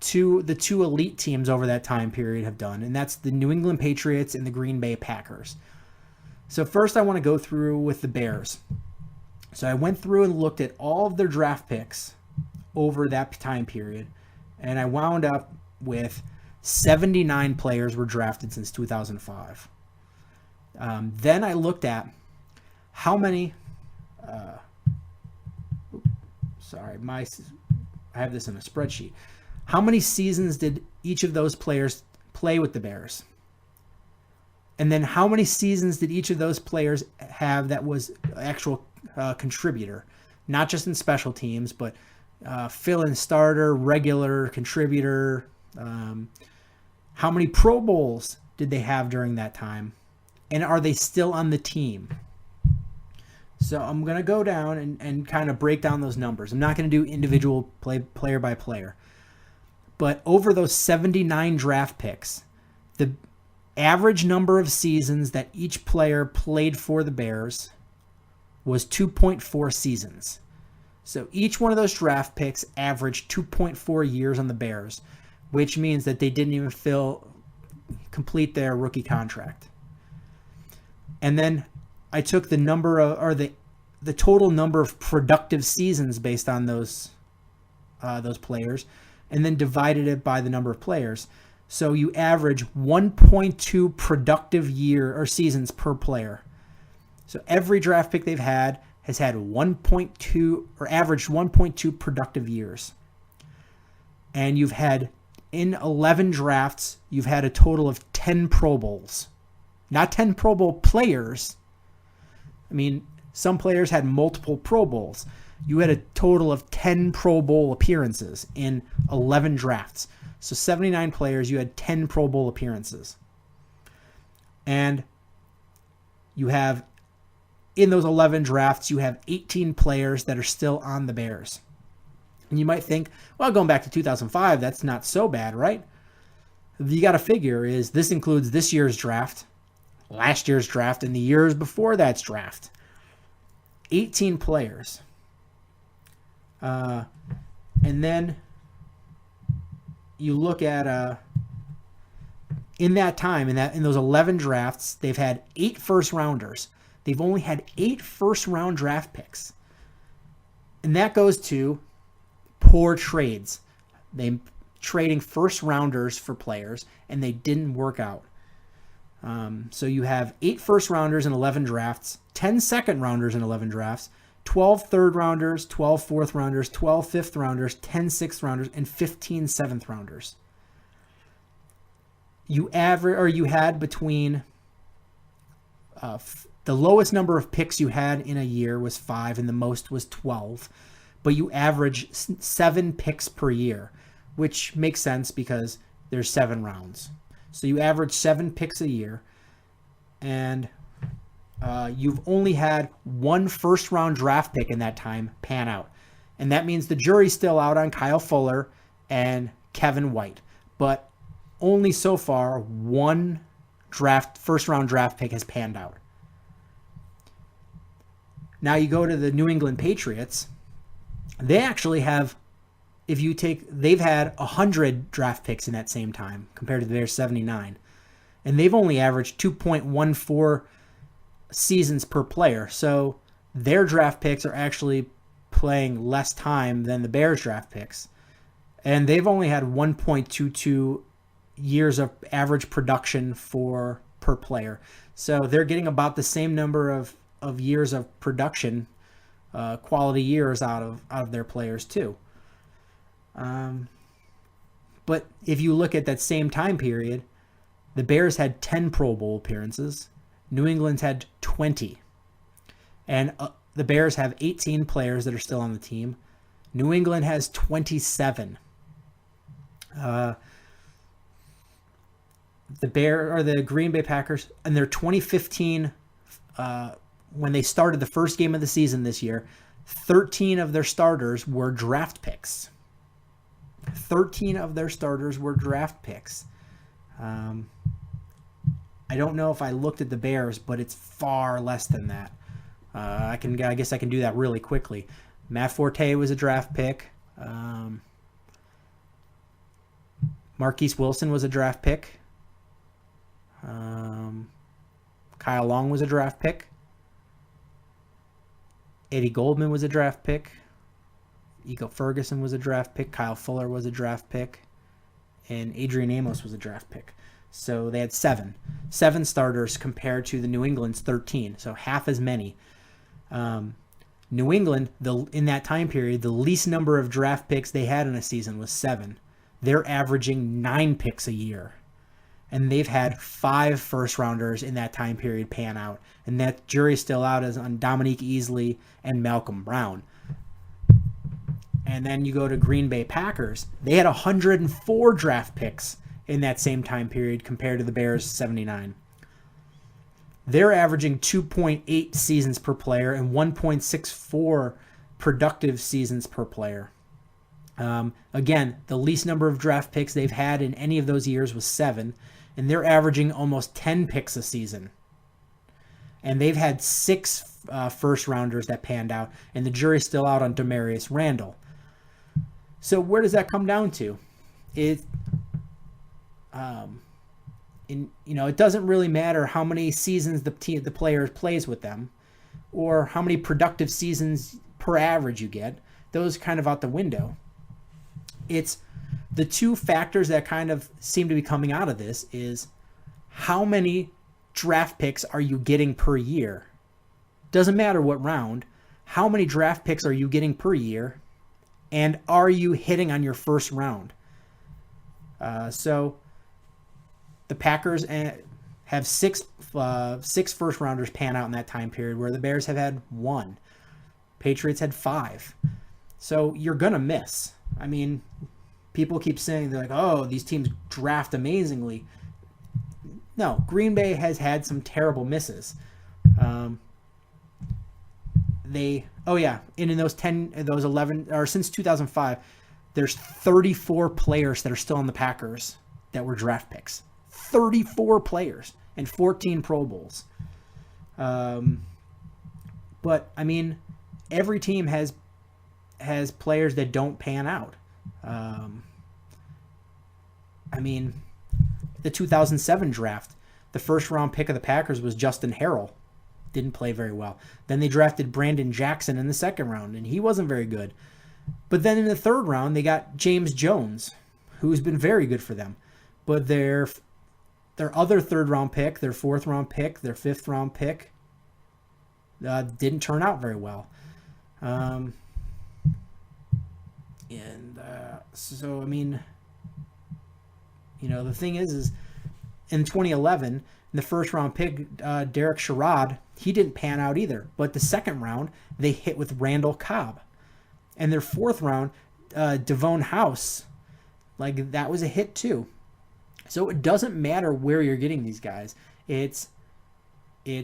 the two elite teams over that time period have done, and that's the New England Patriots and the Green Bay Packers. So first I want to go through with the Bears. So I went through and looked at all of their draft picks over that time period, and I wound up with 79 players were drafted since 2005. Then I looked at how many I have this in a spreadsheet. How many seasons did each of those players play with the Bears? And then how many seasons did each of those players have that was actual contributor, not just in special teams, but fill-in starter, regular contributor? How many Pro Bowls did they have during that time? And are they still on the team? So I'm going to go down and kind of break down those numbers. I'm not going to do individual player by player. But over those 79 draft picks, the average number of seasons that each player played for the Bears was 2.4 seasons. So each one of those draft picks averaged 2.4 years on the Bears, which means that they didn't even complete their rookie contract. And then I took the the total number of productive seasons based on those players, and then divided it by the number of players. So you average 1.2 productive year or seasons per player. So every draft pick they've had has had 1.2 or averaged 1.2 productive years. And you've had, in 11 drafts, you've had a total of 10 Pro Bowls. Not 10 Pro Bowl players. I mean, some players had multiple Pro Bowls. You had a total of 10 Pro Bowl appearances in 11 drafts. So 79 players, you had 10 Pro Bowl appearances. And you have, in those 11 drafts, you have 18 players that are still on the Bears. And you might think, well, going back to 2005, that's not so bad, right? You got to figure is this includes this year's draft, last year's draft, and the years before that's draft. 18 players. And then you look at in that time, in those 11 drafts, they've had 8 first rounders. They've only had 8 first round draft picks. And that goes to poor trades. They trading first rounders for players, and they didn't work out. So you have 8 first rounders in 11 drafts, 10 second rounders in 11 drafts, 12 third rounders, 12 fourth rounders, 12 fifth rounders, 10 sixth rounders, and 15 seventh rounders. You had between the lowest number of picks you had in a year was 5, and the most was 12. But you average 7 picks per year, which makes sense because there's 7 rounds. So you average 7 picks a year, and you've only had 1 first-round draft pick in that time pan out. And that means the jury's still out on Kyle Fuller and Kevin White. But only so far 1 first-round draft pick has panned out. Now you go to the New England Patriots. They actually have, they've had 100 draft picks in that same time compared to their 79. And they've only averaged 2.14 seasons per player. So their draft picks are actually playing less time than the Bears draft picks. And they've only had 1.22 years of average production per player. So they're getting about the same number of years of production, quality years out of their players too. But if you look at that same time period, the Bears had 10 Pro Bowl appearances. New England's had 20. And the Bears have 18 players that are still on the team. New England has 27. The Green Bay Packers in their 2015, when they started the first game of the season this year, 13 of their starters were draft picks. 13 of their starters were draft picks. I don't know if I looked at the Bears, but it's far less than that. I guess I can do that really quickly. Matt Forte was a draft pick. Marquise Wilson was a draft pick. Kyle Long was a draft pick. Eddie Goldman was a draft pick. Ego Ferguson was a draft pick. Kyle Fuller was a draft pick. And Adrian Amos was a draft pick. So they had 7 starters compared to the New England's 13. So half as many. New England, in that time period, the least number of draft picks they had in a season was 7. They're averaging 9 picks a year. And they've had 5 first-rounders in that time period pan out. And that jury's still out as on Dominique Easley and Malcolm Brown. And then you go to Green Bay Packers. They had 104 draft picks in that same time period compared to the Bears' 79. They're averaging 2.8 seasons per player and 1.64 productive seasons per player. Again, the least number of draft picks they've had in any of those years was 7, and they're averaging almost 10 picks a season. And they've had 6 first-rounders that panned out, and the jury's still out on Demarius Randall. So where does that come down to? It doesn't really matter how many seasons the player plays with them, or how many productive seasons per average you get. Those kind of out the window. It's the 2 factors that kind of seem to be coming out of this is how many draft picks are you getting per year? Doesn't matter what round. How many draft picks are you getting per year? And are you hitting on your first round? So the Packers have 6 first rounders pan out in that time period, where the Bears have had 1. Patriots had 5. So you're going to miss. I mean, people keep saying, they're like, oh, these teams draft amazingly. No, Green Bay has had some terrible misses. And in those 11, or since 2005, there's 34 players that are still on the Packers that were draft picks. 34 players and 14 Pro Bowls. But I mean, every team has players that don't pan out. The 2007 draft, the first round pick of the Packers was Justin Harrell. Didn't play very well. Then they drafted Brandon Jackson in the second round, and he wasn't very good. But then in the third round, they got James Jones, who's been very good for them. But their other third round pick, their fourth round pick, their fifth round pick, didn't turn out very well. The thing is in 2011, the first round pick, Derek Sherrod, he didn't pan out either. But the second round, they hit with Randall Cobb. And their fourth round, Devon House, that was a hit too. So it doesn't matter where you're getting these guys. It's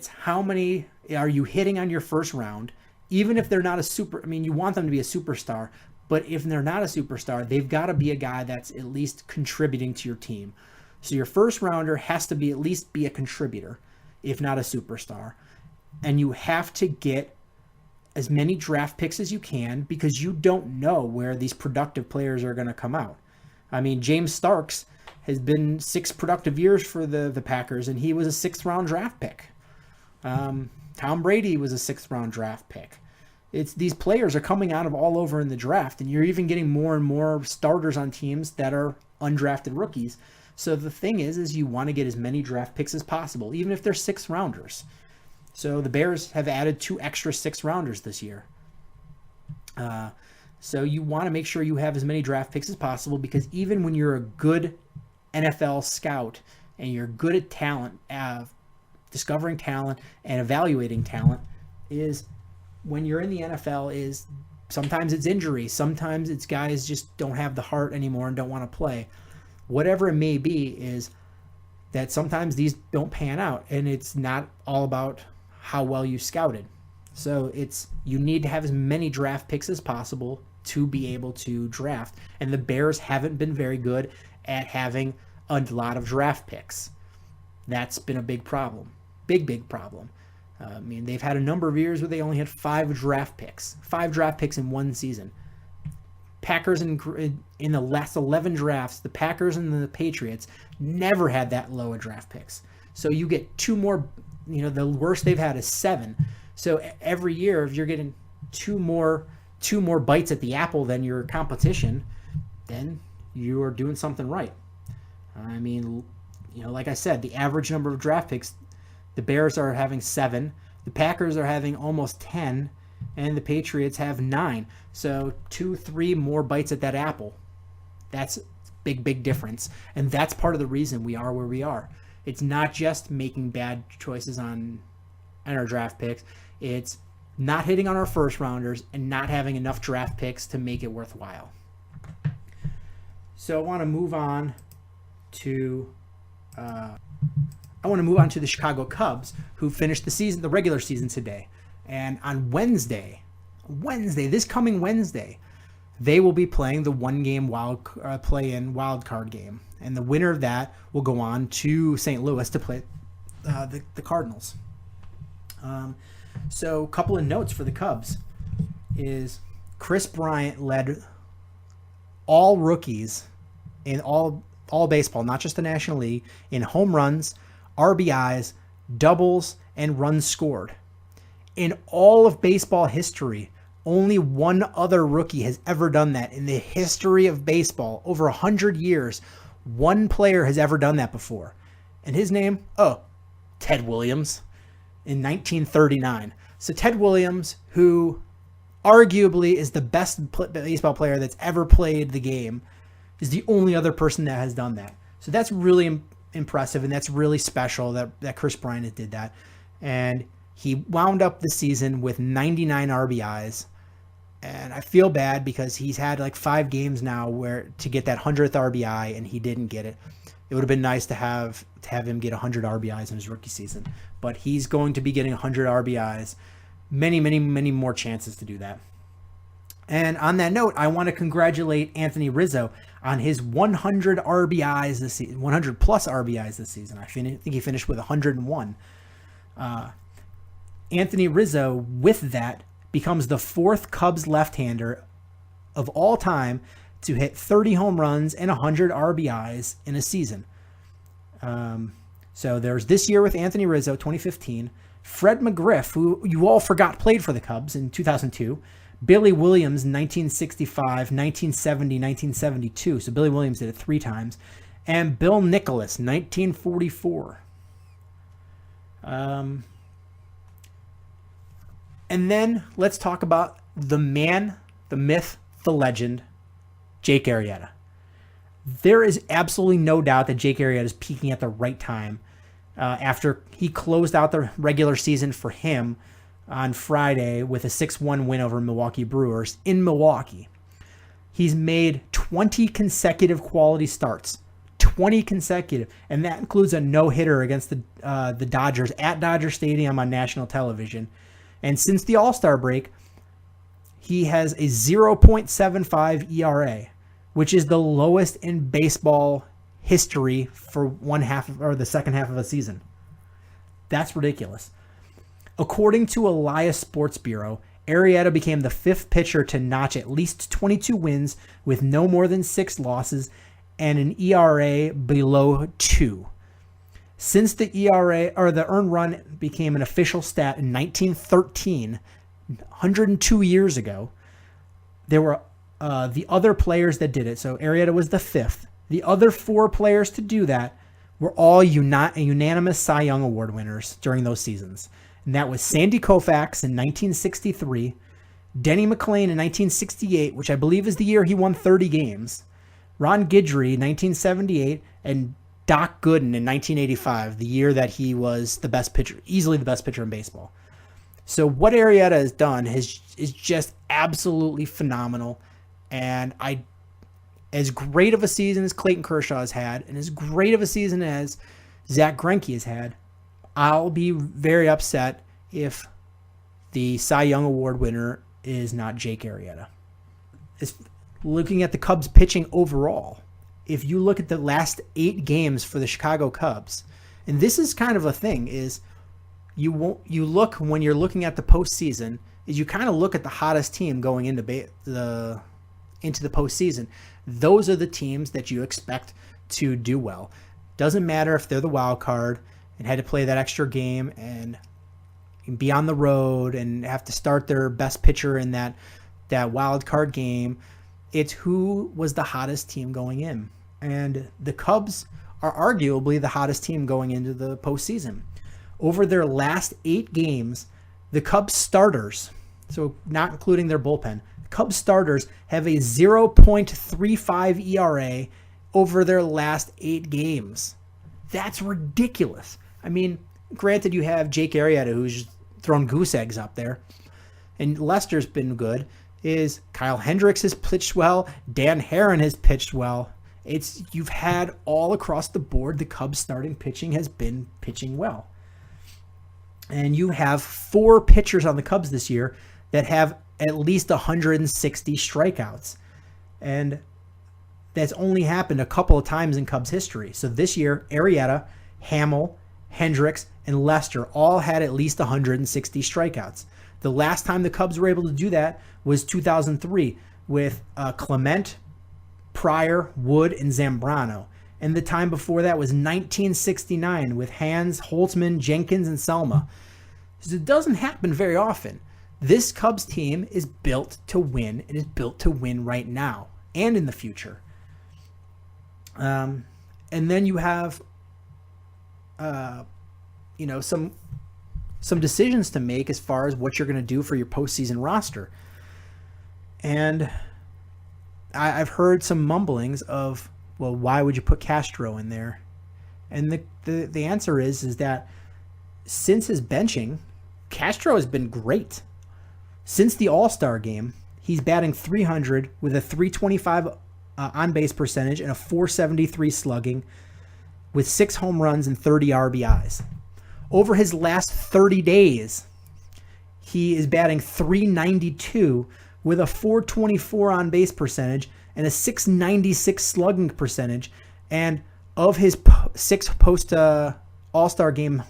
how many are you hitting on your first round, even if they're not you want them to be a superstar, but if they're not a superstar, they've got to be a guy that's at least contributing to your team. So your first rounder has to be at least be a contributor, if not a superstar. And you have to get as many draft picks as you can, because you don't know where these productive players are going to come out. I mean, James Starks has been 6 productive years for the Packers, and he was a 6th round draft pick. Tom Brady was a 6th round draft pick. these players are coming out of all over in the draft, and you're even getting more and more starters on teams that are undrafted rookies. So the thing is you want to get as many draft picks as possible, even if they're 6th rounders. So the Bears have added 2 extra 6th rounders this year. So you want to make sure you have as many draft picks as possible, because even when you're a good NFL scout and you're good at talent, discovering talent and evaluating talent, is when you're in the NFL is sometimes it's injury, sometimes it's guys just don't have the heart anymore and don't want to play. Whatever it may be, is that sometimes these don't pan out, and it's not all about how well you scouted. So you need to have as many draft picks as possible to be able to draft. And the Bears haven't been very good at having a lot of draft picks. That's been a big problem. Big problem. I mean, they've had a number of years where they only had 5 draft picks. 5 draft picks in one season. Packers in the last 11 drafts, the Packers and the Patriots never had that low of draft picks. So you get 2 more, the worst they've had is 7. So every year, if you're getting 2 more bites at the apple than your competition, then you are doing something right. I mean, like I said, the average number of draft picks, the Bears are having 7, the Packers are having almost 10, and the Patriots have 9. So 2-3 more bites at that apple. That's big difference. And that's part of the reason we are where we are. It's not just making bad choices on our draft picks. It's not hitting on our first rounders and not having enough draft picks to make it worthwhile. So I want to move on to the Chicago Cubs, who finished the regular season today. And on Wednesday, this coming Wednesday, they will be playing the 1-game play-in wild card game. And the winner of that will go on to St. Louis to play the Cardinals. So a couple of notes for the Cubs is Chris Bryant led all rookies in all baseball, not just the National League, in home runs, RBIs, doubles, and runs scored. In all of baseball history, only one other rookie has ever done that. In the history of baseball, over 100 years, one player has ever done that before. And his name? Ted Williams in 1939. So Ted Williams, who arguably is the best baseball player that's ever played the game, is the only other person that has done that. So that's really impressive, and that's really special that Chris Bryant did that. And he wound up the season with 99 RBIs. And I feel bad because he's had like 5 games now to get that 100th RBI, and he didn't get it. It would have been nice to have him get 100 RBIs in his rookie season. But he's going to be getting 100 RBIs. Many more chances to do that. And on that note, I want to congratulate Anthony Rizzo on his 100 RBIs this season, 100 plus RBIs this season. I think he finished with 101. Anthony Rizzo, with that, becomes the 4th Cubs left-hander of all time to hit 30 home runs and 100 RBIs in a season. So there's this year with Anthony Rizzo, 2015. Fred McGriff, who you all forgot played for the Cubs in 2002. Billy Williams, 1965, 1970, 1972. So Billy Williams did it 3 times. And Bill Nicholas, 1944. And then let's talk about the man, the myth, the legend, Jake Arrieta. There is absolutely no doubt that Jake Arrieta is peaking at the right time after he closed out the regular season for him on Friday with a 6-1 win over Milwaukee Brewers in Milwaukee. He's made 20 consecutive quality starts. 20 consecutive, and that includes a no-hitter against the Dodgers at Dodger Stadium on national television. And since the All-Star break, he has a 0.75 ERA, which is the lowest in baseball history for the second half of a season. That's ridiculous. According to Elias Sports Bureau, Arrieta became the 5th pitcher to notch at least 22 wins with no more than 6 losses and an ERA below 2. Since the ERA or the earned run became an official stat in 1913, 102 years ago, there were the other players that did it. So Arrieta was the fifth. The other four players to do that were all unanimous Cy Young Award winners during those seasons. And that was Sandy Koufax in 1963, Denny McLain in 1968, which I believe is the year he won 30 games, Ron Guidry in 1978, and Doc Gooden in 1985, the year that he was the best pitcher, easily the best pitcher in baseball. So what Arrieta has done is just absolutely phenomenal. And as great of a season as Clayton Kershaw has had, and as great of a season as Zach Greinke has had, I'll be very upset if the Cy Young Award winner is not Jake Arrieta. Looking at the Cubs pitching overall, if you look at the last 8 games for the Chicago Cubs, and this is kind of a thing, is you look when you're looking at the postseason, is you kind of look at the hottest team going into the postseason. Those are the teams that you expect to do well. Doesn't matter if they're the wild card and had to play that extra game and be on the road and have to start their best pitcher in that wild card game. It's who was the hottest team going in. And the Cubs are arguably the hottest team going into the postseason. Over their last 8 games, the Cubs starters, so not including their bullpen, Cubs starters have a 0.35 ERA over their last 8 games. That's ridiculous. I mean, granted, you have Jake Arrieta, who's thrown goose eggs up there, and Lester's been good. Kyle Hendricks has pitched well. Dan Herron has pitched well. You've had all across the board, the Cubs starting pitching has been pitching well. And you have 4 pitchers on the Cubs this year that have at least 160 strikeouts. And that's only happened a couple of times in Cubs history. So this year, Arrieta, Hamill, Hendricks, and Lester all had at least 160 strikeouts. The last time the Cubs were able to do that was 2003 with Clement, Pryor, Wood, and Zambrano. And the time before that was 1969 with Hans, Holtzman, Jenkins, and Selma. So it doesn't happen very often. This Cubs team is built to win. It is built to win right now and in the future. And then you have, some decisions to make as far as what you're going to do for your postseason roster. And I've heard some mumblings of, well, why would you put Castro in there? And the answer is that since his benching, Castro has been great. Since the All-Star game, he's batting .300 with a .325 on-base percentage and a .473 slugging with 6 home runs and 30 RBIs. Over his last 30 days, he is batting .392 with a .424 on-base percentage and a .696 slugging percentage. And of his 6 post All-Star game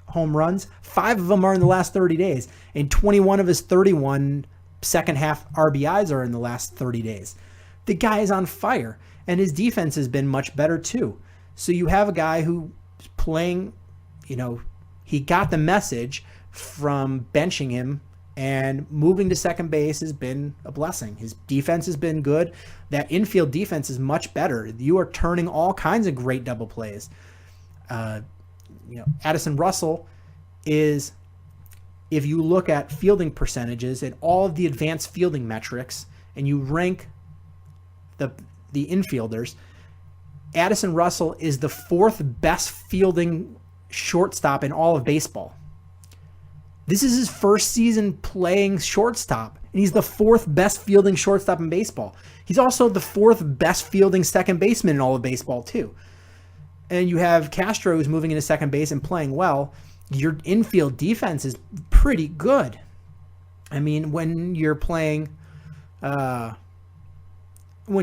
home runs, 5 of them are in the last 30 days, and 21 of his 31 second half RBIs are in the last 30 days. The guy is on fire, and his defense has been much better too. So you have a guy who's playing, he got the message from benching him, and moving to second base has been a blessing. His defense has been good. That infield defense is much better. You are turning all kinds of great double plays. Addison Russell is, if you look at fielding percentages and all of the advanced fielding metrics, and you rank the infielders, Addison Russell is the 4th best fielding shortstop in all of baseball. This is his first season playing shortstop, and he's the 4th best fielding shortstop in baseball. He's also the 4th best fielding second baseman in all of baseball, too. And you have Castro, who's moving into second base and playing well. Your infield defense is pretty good. I mean, when you're playing, when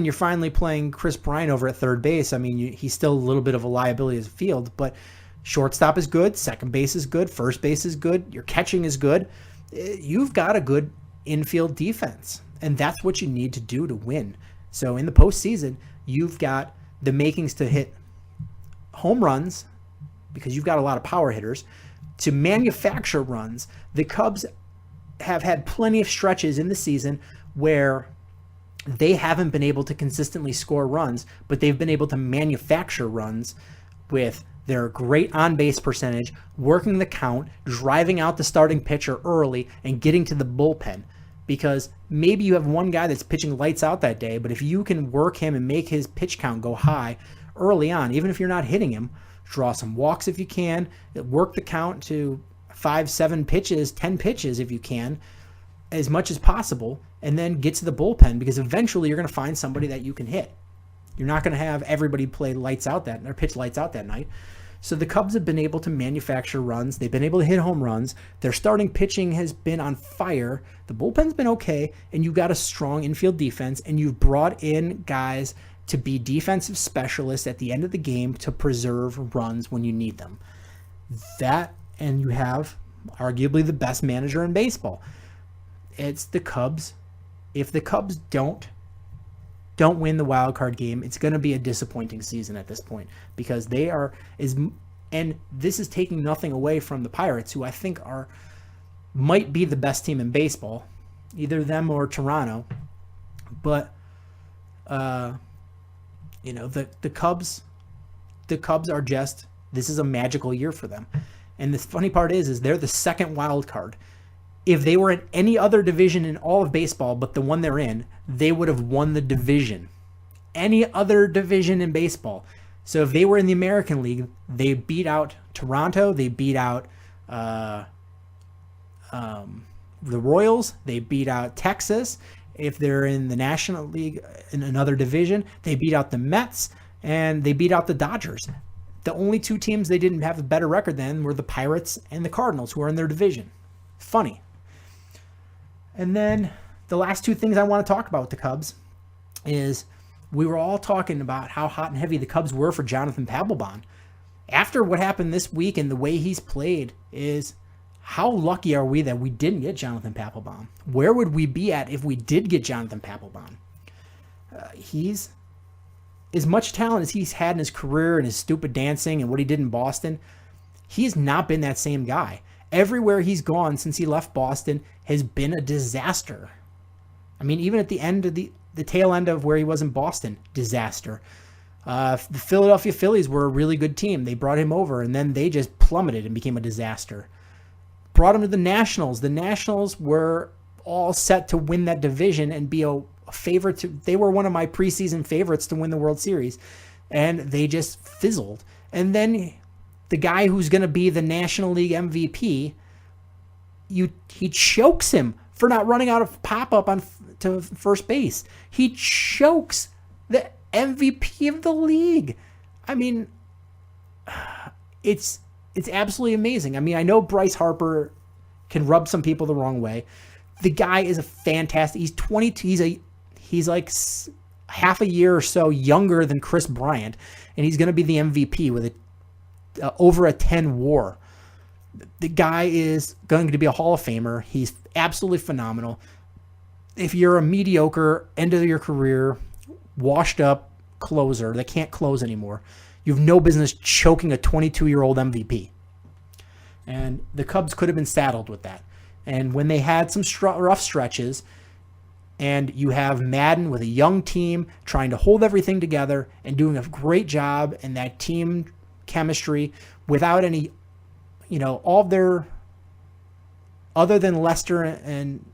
you're finally playing Chris Bryant over at third base, I mean, he's still a little bit of a liability as a field, but shortstop is good, second base is good, first base is good, your catching is good. You've got a good infield defense, and that's what you need to do to win. So in the postseason, you've got the makings to hit home runs because you've got a lot of power hitters, to manufacture runs. The Cubs have had plenty of stretches in the season where they haven't been able to consistently score runs, but they've been able to manufacture runs with their great on-base percentage, working the count, driving out the starting pitcher early, and getting to the bullpen. Because maybe you have one guy that's pitching lights out that day, but if you can work him and make his pitch count go high early on, even if you're not hitting him, draw some walks if you can, work the count to 5, 7 pitches, 10 pitches if you can, as much as possible, and then get to the bullpen, because eventually you're going to find somebody that you can hit. You're not going to have everybody play lights out that, or pitch lights out that night. So the Cubs have been able to manufacture runs. They've been able to hit home runs. Their starting pitching has been on fire. The bullpen's been okay, and you've got a strong infield defense, and you've brought in guys to be defensive specialists at the end of the game to preserve runs when you need them. That, and you have arguably the best manager in baseball. It's the Cubs. If the Cubs don't win the wild card game, it's going to be a disappointing season at this point, because they are and this is taking nothing away from the Pirates, who I think might be the best team in baseball, either them or Toronto. But the Cubs are just, this is a magical year for them. And the funny part is they're the second wild card. If they were in any other division in all of baseball but the one they're in, they would have won the division. Any other division in baseball. So if they were in the American League, they beat out Toronto, they beat out the Royals, they beat out Texas. If they're in the National League in another division, they beat out the Mets, and they beat out the Dodgers. The only two teams they didn't have a better record than were the Pirates and the Cardinals, who are in their division. Funny. And then the last two things I want to talk about with the Cubs is we were all talking about how hot and heavy the Cubs were for Jonathan Papelbon. After what happened this week and the way he's played, is how lucky are we that we didn't get Jonathan Papelbon? Where would we be at if we did get Jonathan Papelbon? He's as much talent as he's had in his career and his stupid dancing and what he did in Boston. He's not been that same guy. Everywhere he's gone since he left Boston has been a disaster. I mean, even at the end of the tail end of where he was in Boston, disaster. The Philadelphia Phillies were a really good team. They brought him over, and then they just plummeted and became a disaster. Brought him to the Nationals. The Nationals were all set to win that division and be a favorite. They were one of my preseason favorites to win the World Series, and they just fizzled. And then the guy who's going to be the National League MVP, he chokes him for not running out of pop-up to first base. He chokes the MVP of the league. I mean, it's absolutely amazing. I mean, I know Bryce Harper can rub some people the wrong way. The guy is a fantastic. He's 22. He's like half a year or so younger than Chris Bryant, and he's going to be the MVP with over a 10 WAR. The guy is going to be a Hall of Famer. He's absolutely phenomenal. If you're a mediocre end of your career, washed up closer that can't close anymore, you have no business choking a 22-year-old MVP. And the Cubs could have been saddled with that. And when they had some rough stretches, and you have Madden with a young team trying to hold everything together and doing a great job, and that team chemistry without any, all of their, other than Lester and,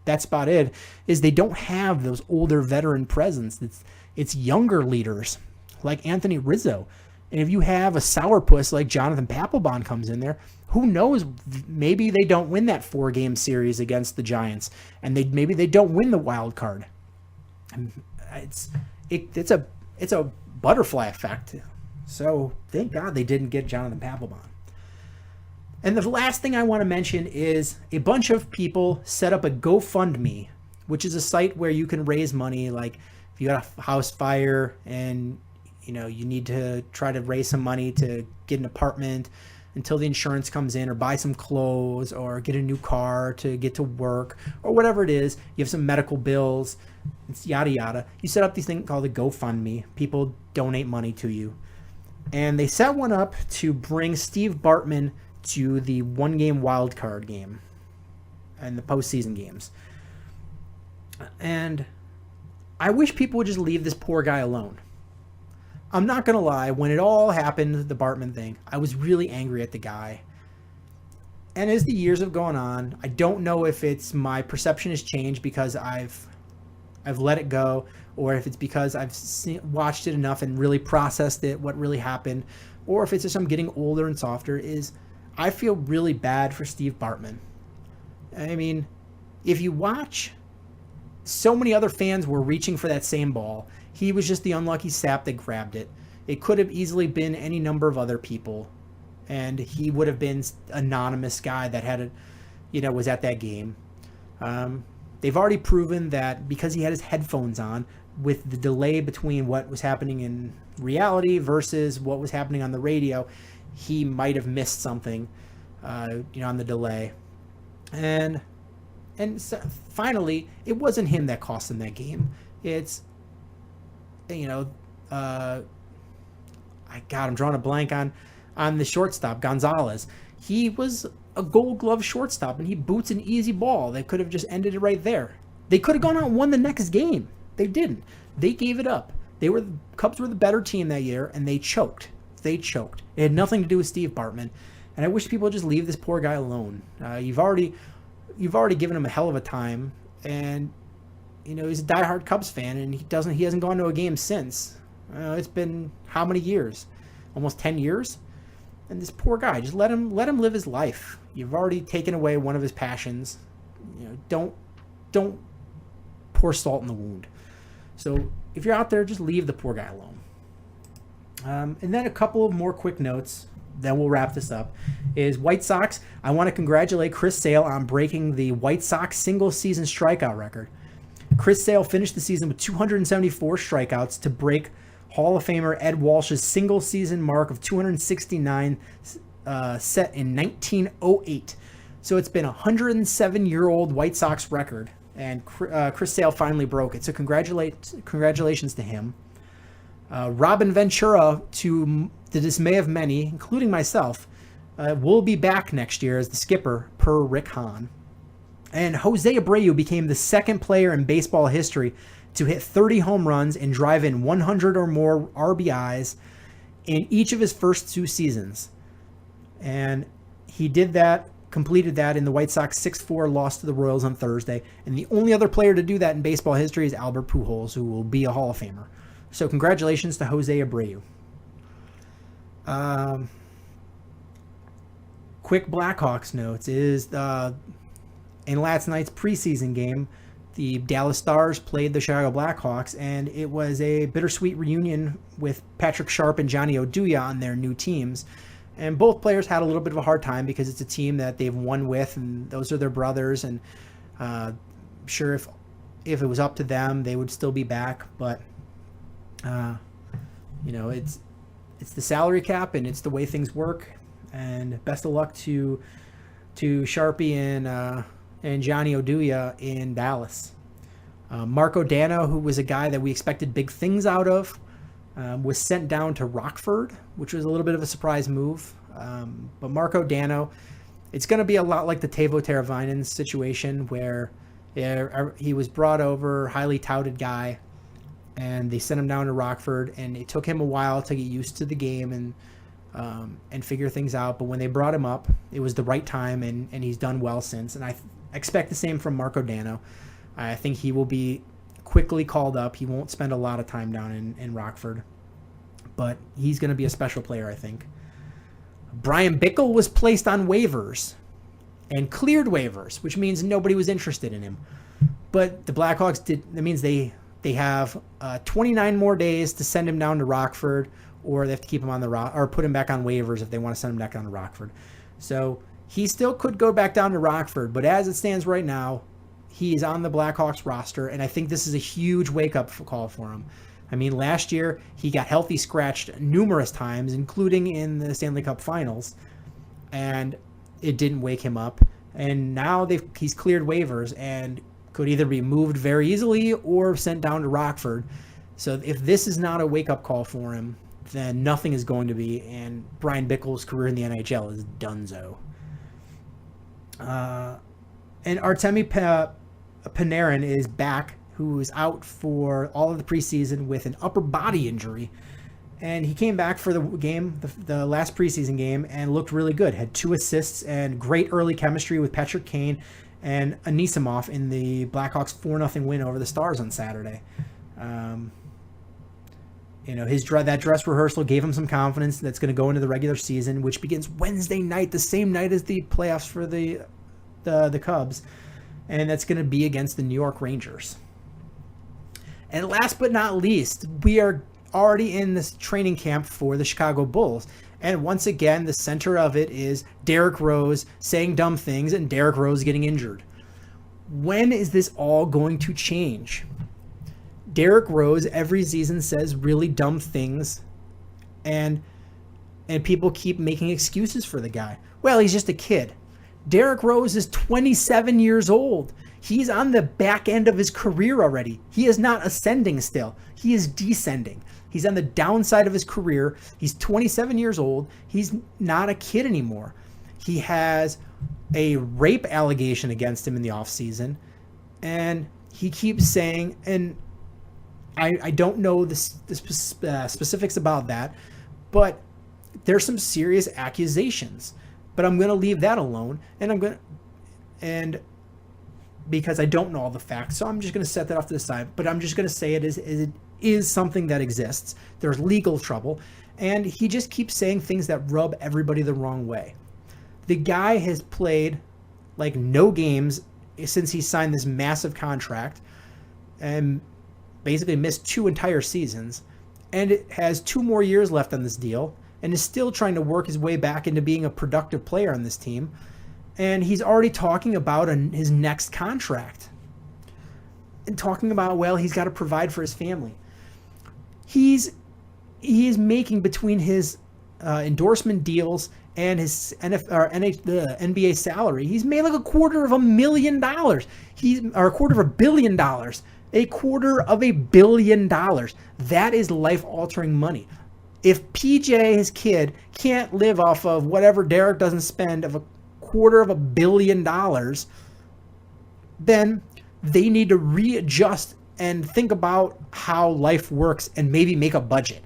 that's about it, is they don't have those older veteran presence. It's younger leaders like Anthony Rizzo. And if you have a sourpuss like Jonathan Papelbon comes in there, who knows, maybe they don't win that 4-game series against the Giants, and maybe they don't win the wild card. It's a butterfly effect. So thank God they didn't get Jonathan Papelbon. And the last thing I want to mention is a bunch of people set up a GoFundMe, which is a site where you can raise money. Like if you got a house fire and you need to try to raise some money to get an apartment until the insurance comes in, or buy some clothes, or get a new car to get to work, or whatever it is. You have some medical bills, it's yada yada. You set up these things called a GoFundMe. People donate money to you. And they set one up to bring Steve Bartman to the 1-game wild card game. and the postseason games. And I wish people would just leave this poor guy alone. I'm not going to lie, when it all happened, the Bartman thing, I was really angry at the guy. And as the years have gone on, I don't know if it's my perception has changed because I've let it go, or if it's because I've watched it enough and really processed it, what really happened, or if it's just I'm getting older and softer, is I feel really bad for Steve Bartman. I mean, if you watch, so many other fans were reaching for that same ball. He was just the unlucky sap that grabbed it. It could have easily been any number of other people, and he would have been an anonymous guy that had was at that game. They've already proven that because he had his headphones on, with the delay between what was happening in reality versus what was happening on the radio, he might have missed something, on the delay. And so finally, it wasn't him that cost him that game. It's, I'm drawing a blank on the shortstop, Gonzalez. He was a Gold Glove shortstop, and he boots an easy ball. They could have just ended it right there. They could have gone out and won the next game. They didn't. They gave it up. Cubs were the better team that year, and they choked. They choked. It had nothing to do with Steve Bartman, and I wish people would just leave this poor guy alone. You've already given him a hell of a time, and he's a diehard Cubs fan, and he hasn't gone to a game since. It's been how many years? Almost 10 years. And this poor guy, just let him live his life. You've already taken away one of his passions. Don't pour salt in the wound. So if you're out there, just leave the poor guy alone. And then a couple of more quick notes, then we'll wrap this up, is White Sox. I want to congratulate Chris Sale on breaking the White Sox single-season strikeout record. Chris Sale finished the season with 274 strikeouts to break Hall of Famer Ed Walsh's single-season mark of 269 set in 1908. So it's been a 107-year-old White Sox record, and Chris Sale finally broke it. So congratulations to him. Robin Ventura, to the dismay of many, including myself, will be back next year as the skipper, per Rick Hahn. And Jose Abreu became the second player in baseball history to hit 30 home runs and drive in 100 or more RBIs in each of his first two seasons. And he completed that in the White Sox 6-4 loss to the Royals on Thursday. And the only other player to do that in baseball history is Albert Pujols, who will be a Hall of Famer. So congratulations to Jose Abreu. Quick Blackhawks notes is in last night's preseason game, the Dallas Stars played the Chicago Blackhawks, and it was a bittersweet reunion with Patrick Sharp and Johnny Oduya on their new teams. And both players had a little bit of a hard time because it's a team that they've won with, and those are their brothers. And sure, if it was up to them, they would still be back. But it's the salary cap, and it's the way things work. And best of luck to Sharpie and Johnny Oduya in Dallas. Marco Dano, who was a guy that we expected big things out of, was sent down to Rockford, which was a little bit of a surprise move. But Marco Dano, it's going to be a lot like the Teuvo Teravainen situation, where he was brought over, highly touted guy, and they sent him down to Rockford, and it took him a while to get used to the game and figure things out. But when they brought him up, it was the right time, and he's done well since. And I expect the same from Marco Dano. I think he will be quickly called up. He won't spend a lot of time down in Rockford, but he's going to be a special player, I think. Brian Bickle was placed on waivers and cleared waivers, which means nobody was interested in him. But the Blackhawks that means they have 29 more days to send him down to Rockford, or they have to keep him on or put him back on waivers if they want to send him back down to Rockford. So he still could go back down to Rockford, but as it stands right now, he's on the Blackhawks roster, and I think this is a huge wake-up call for him. I mean, last year, he got healthy scratched numerous times, including in the Stanley Cup Finals, and it didn't wake him up. And now he's cleared waivers and could either be moved very easily or sent down to Rockford. So if this is not a wake-up call for him, then nothing is going to be, and Brian Bickle's career in the NHL is donezo. And Artemi Panarin is back, who is out for all of the preseason with an upper body injury. And he came back for the game, the last preseason game, and looked really good. Had 2 assists and great early chemistry with Patrick Kane and Anisimov in the Blackhawks 4-0 win over the Stars on Saturday. That dress rehearsal gave him some confidence that's going to go into the regular season, which begins Wednesday night, the same night as the playoffs for the Cubs, and that's going to be against the New York Rangers. And last but not least, we are already in this training camp for the Chicago Bulls. And once again, the center of it is Derrick Rose saying dumb things and Derrick Rose getting injured. When is this all going to change? Derrick Rose every season says really dumb things, and people keep making excuses for the guy. Well, he's just a kid. Derrick Rose is 27 years old. He's on the back end of his career already. He is not ascending still. He is descending. He's on the downside of his career. He's 27 years old. He's not a kid anymore. He has a rape allegation against him in the offseason. And he keeps saying, and I don't know the specifics about that, but there's some serious accusations. But I'm going to leave that alone. And because I don't know all the facts, so I'm just going to set that off to the side. But I'm just going to say it is something that exists. There's legal trouble, and he just keeps saying things that rub everybody the wrong way. The guy has played like no games since he signed this massive contract, and basically missed 2 entire seasons, and it has 2 more years left on this deal, and is still trying to work his way back into being a productive player on this team. And he's already talking about his next contract. And talking about, well, he's got to provide for his family. He is making, between his endorsement deals and his NBA salary, he's made like $250,000. Or $250 million. $250 million. That is life-altering money. If PJ, his kid, can't live off of whatever Derek doesn't spend of $250 million, then they need to readjust and think about how life works and maybe make a budget.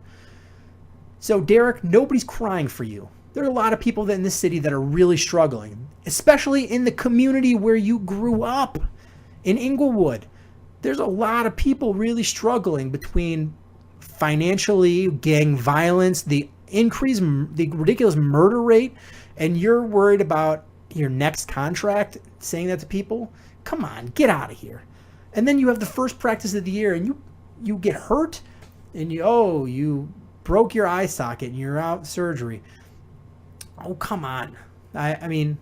So Derek, nobody's crying for you. There are a lot of people in this city that are really struggling, especially in the community where you grew up, in Inglewood. There's a lot of people really struggling between financially, gang violence, the ridiculous murder rate, and you're worried about your next contract, saying that to people. Come on, get out of here. And then you have the first practice of the year and you get hurt, and you broke your eye socket and you're out surgery. Oh, come on. I mean,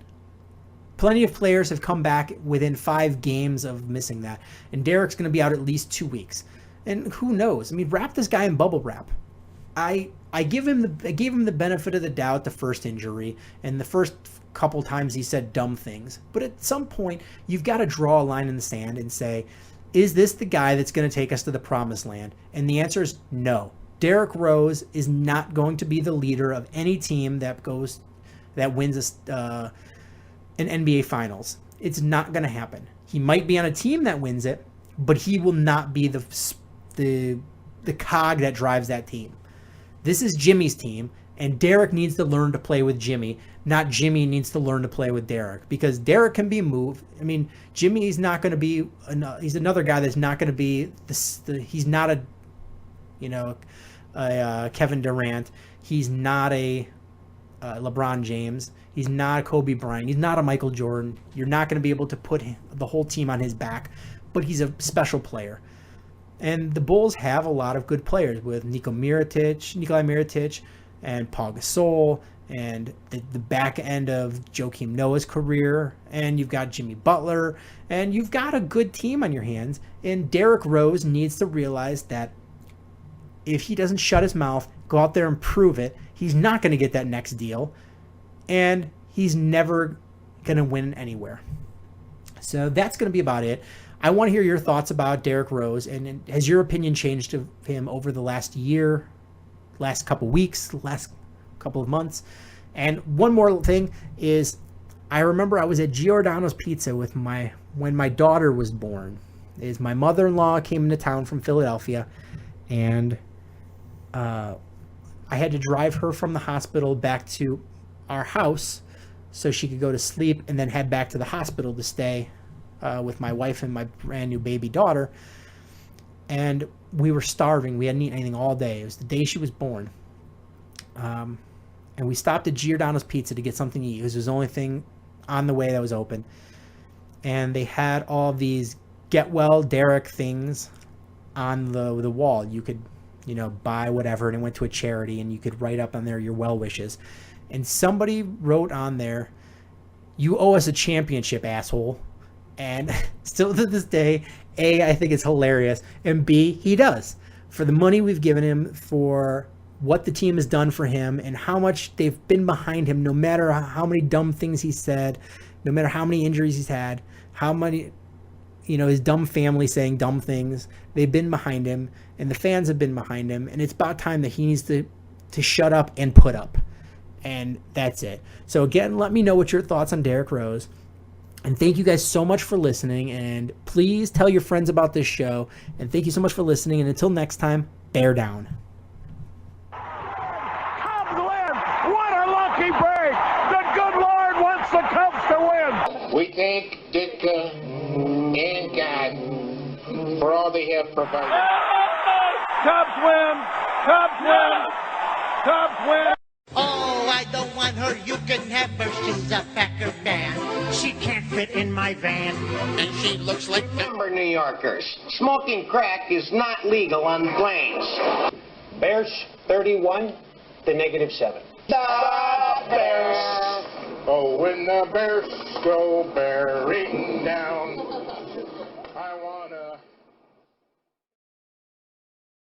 plenty of players have come back within 5 games of missing that, and Derek's going to be out at least 2 weeks. And who knows? I mean, wrap this guy in bubble wrap. I gave him the benefit of the doubt the first injury and the first couple times he said dumb things. But at some point, you've got to draw a line in the sand and say, is this the guy that's going to take us to the promised land? And the answer is no. Derrick Rose is not going to be the leader of any team that wins an NBA Finals. It's not going to happen. He might be on a team that wins it, but he will not be the cog that drives that team. This is Jimmy's team, and Derek needs to learn to play with Jimmy, not Jimmy needs to learn to play with Derek, because Derek can be moved. I mean, Jimmy's not going to be he's another guy that's not going to be he's not a Kevin Durant. He's not a LeBron James. He's not a Kobe Bryant. He's not a Michael Jordan. You're not going to be able to put the whole team on his back, but he's a special player. And the Bulls have a lot of good players with Nikolai Mirotic, and Paul Gasol, and the back end of Joakim Noah's career, and you've got Jimmy Butler, and you've got a good team on your hands. And Derrick Rose needs to realize that if he doesn't shut his mouth, go out there and prove it, he's not going to get that next deal, and he's never going to win anywhere. So that's going to be about it. I want to hear your thoughts about Derrick Rose, and has your opinion changed of him over the last year, last couple weeks, last couple of months? And one more thing is, I remember I was at Giordano's Pizza when my daughter was born. My mother-in-law came into town from Philadelphia, and I had to drive her from the hospital back to our house so she could go to sleep and then head back to the hospital to stay with my wife and my brand new baby daughter. And we were starving. We hadn't eaten anything all day. It was the day she was born. And we stopped at Giordano's Pizza to get something to eat. It was the only thing on the way that was open. And they had all these Get Well Derek things on the wall. You could, buy whatever, and it went to a charity, and you could write up on there your well wishes. And somebody wrote on there, "You owe us a championship, asshole." And still to this day, A, I think it's hilarious, and B, he does. For the money we've given him, for what the team has done for him, and how much they've been behind him, no matter how many dumb things he said, no matter how many injuries he's had, how many, his dumb family saying dumb things, they've been behind him, and the fans have been behind him, and it's about time that he needs to shut up and put up. And that's it. So again, let me know what your thoughts on Derek Rose. And thank you guys so much for listening. And please tell your friends about this show. And thank you so much for listening. And until next time, bear down. Cubs win! What a lucky break! The good Lord wants the Cubs to win! We thank Ditka and God for all they have provided. Cubs win! Cubs win! Cubs win! Oh, I don't want her. You can have her. She's a Packer fan. She can't fit in my van. And she looks like number New Yorkers. Smoking crack is not legal on planes. Bears 31 to -7. The Bears. Oh, when the Bears go bearing down.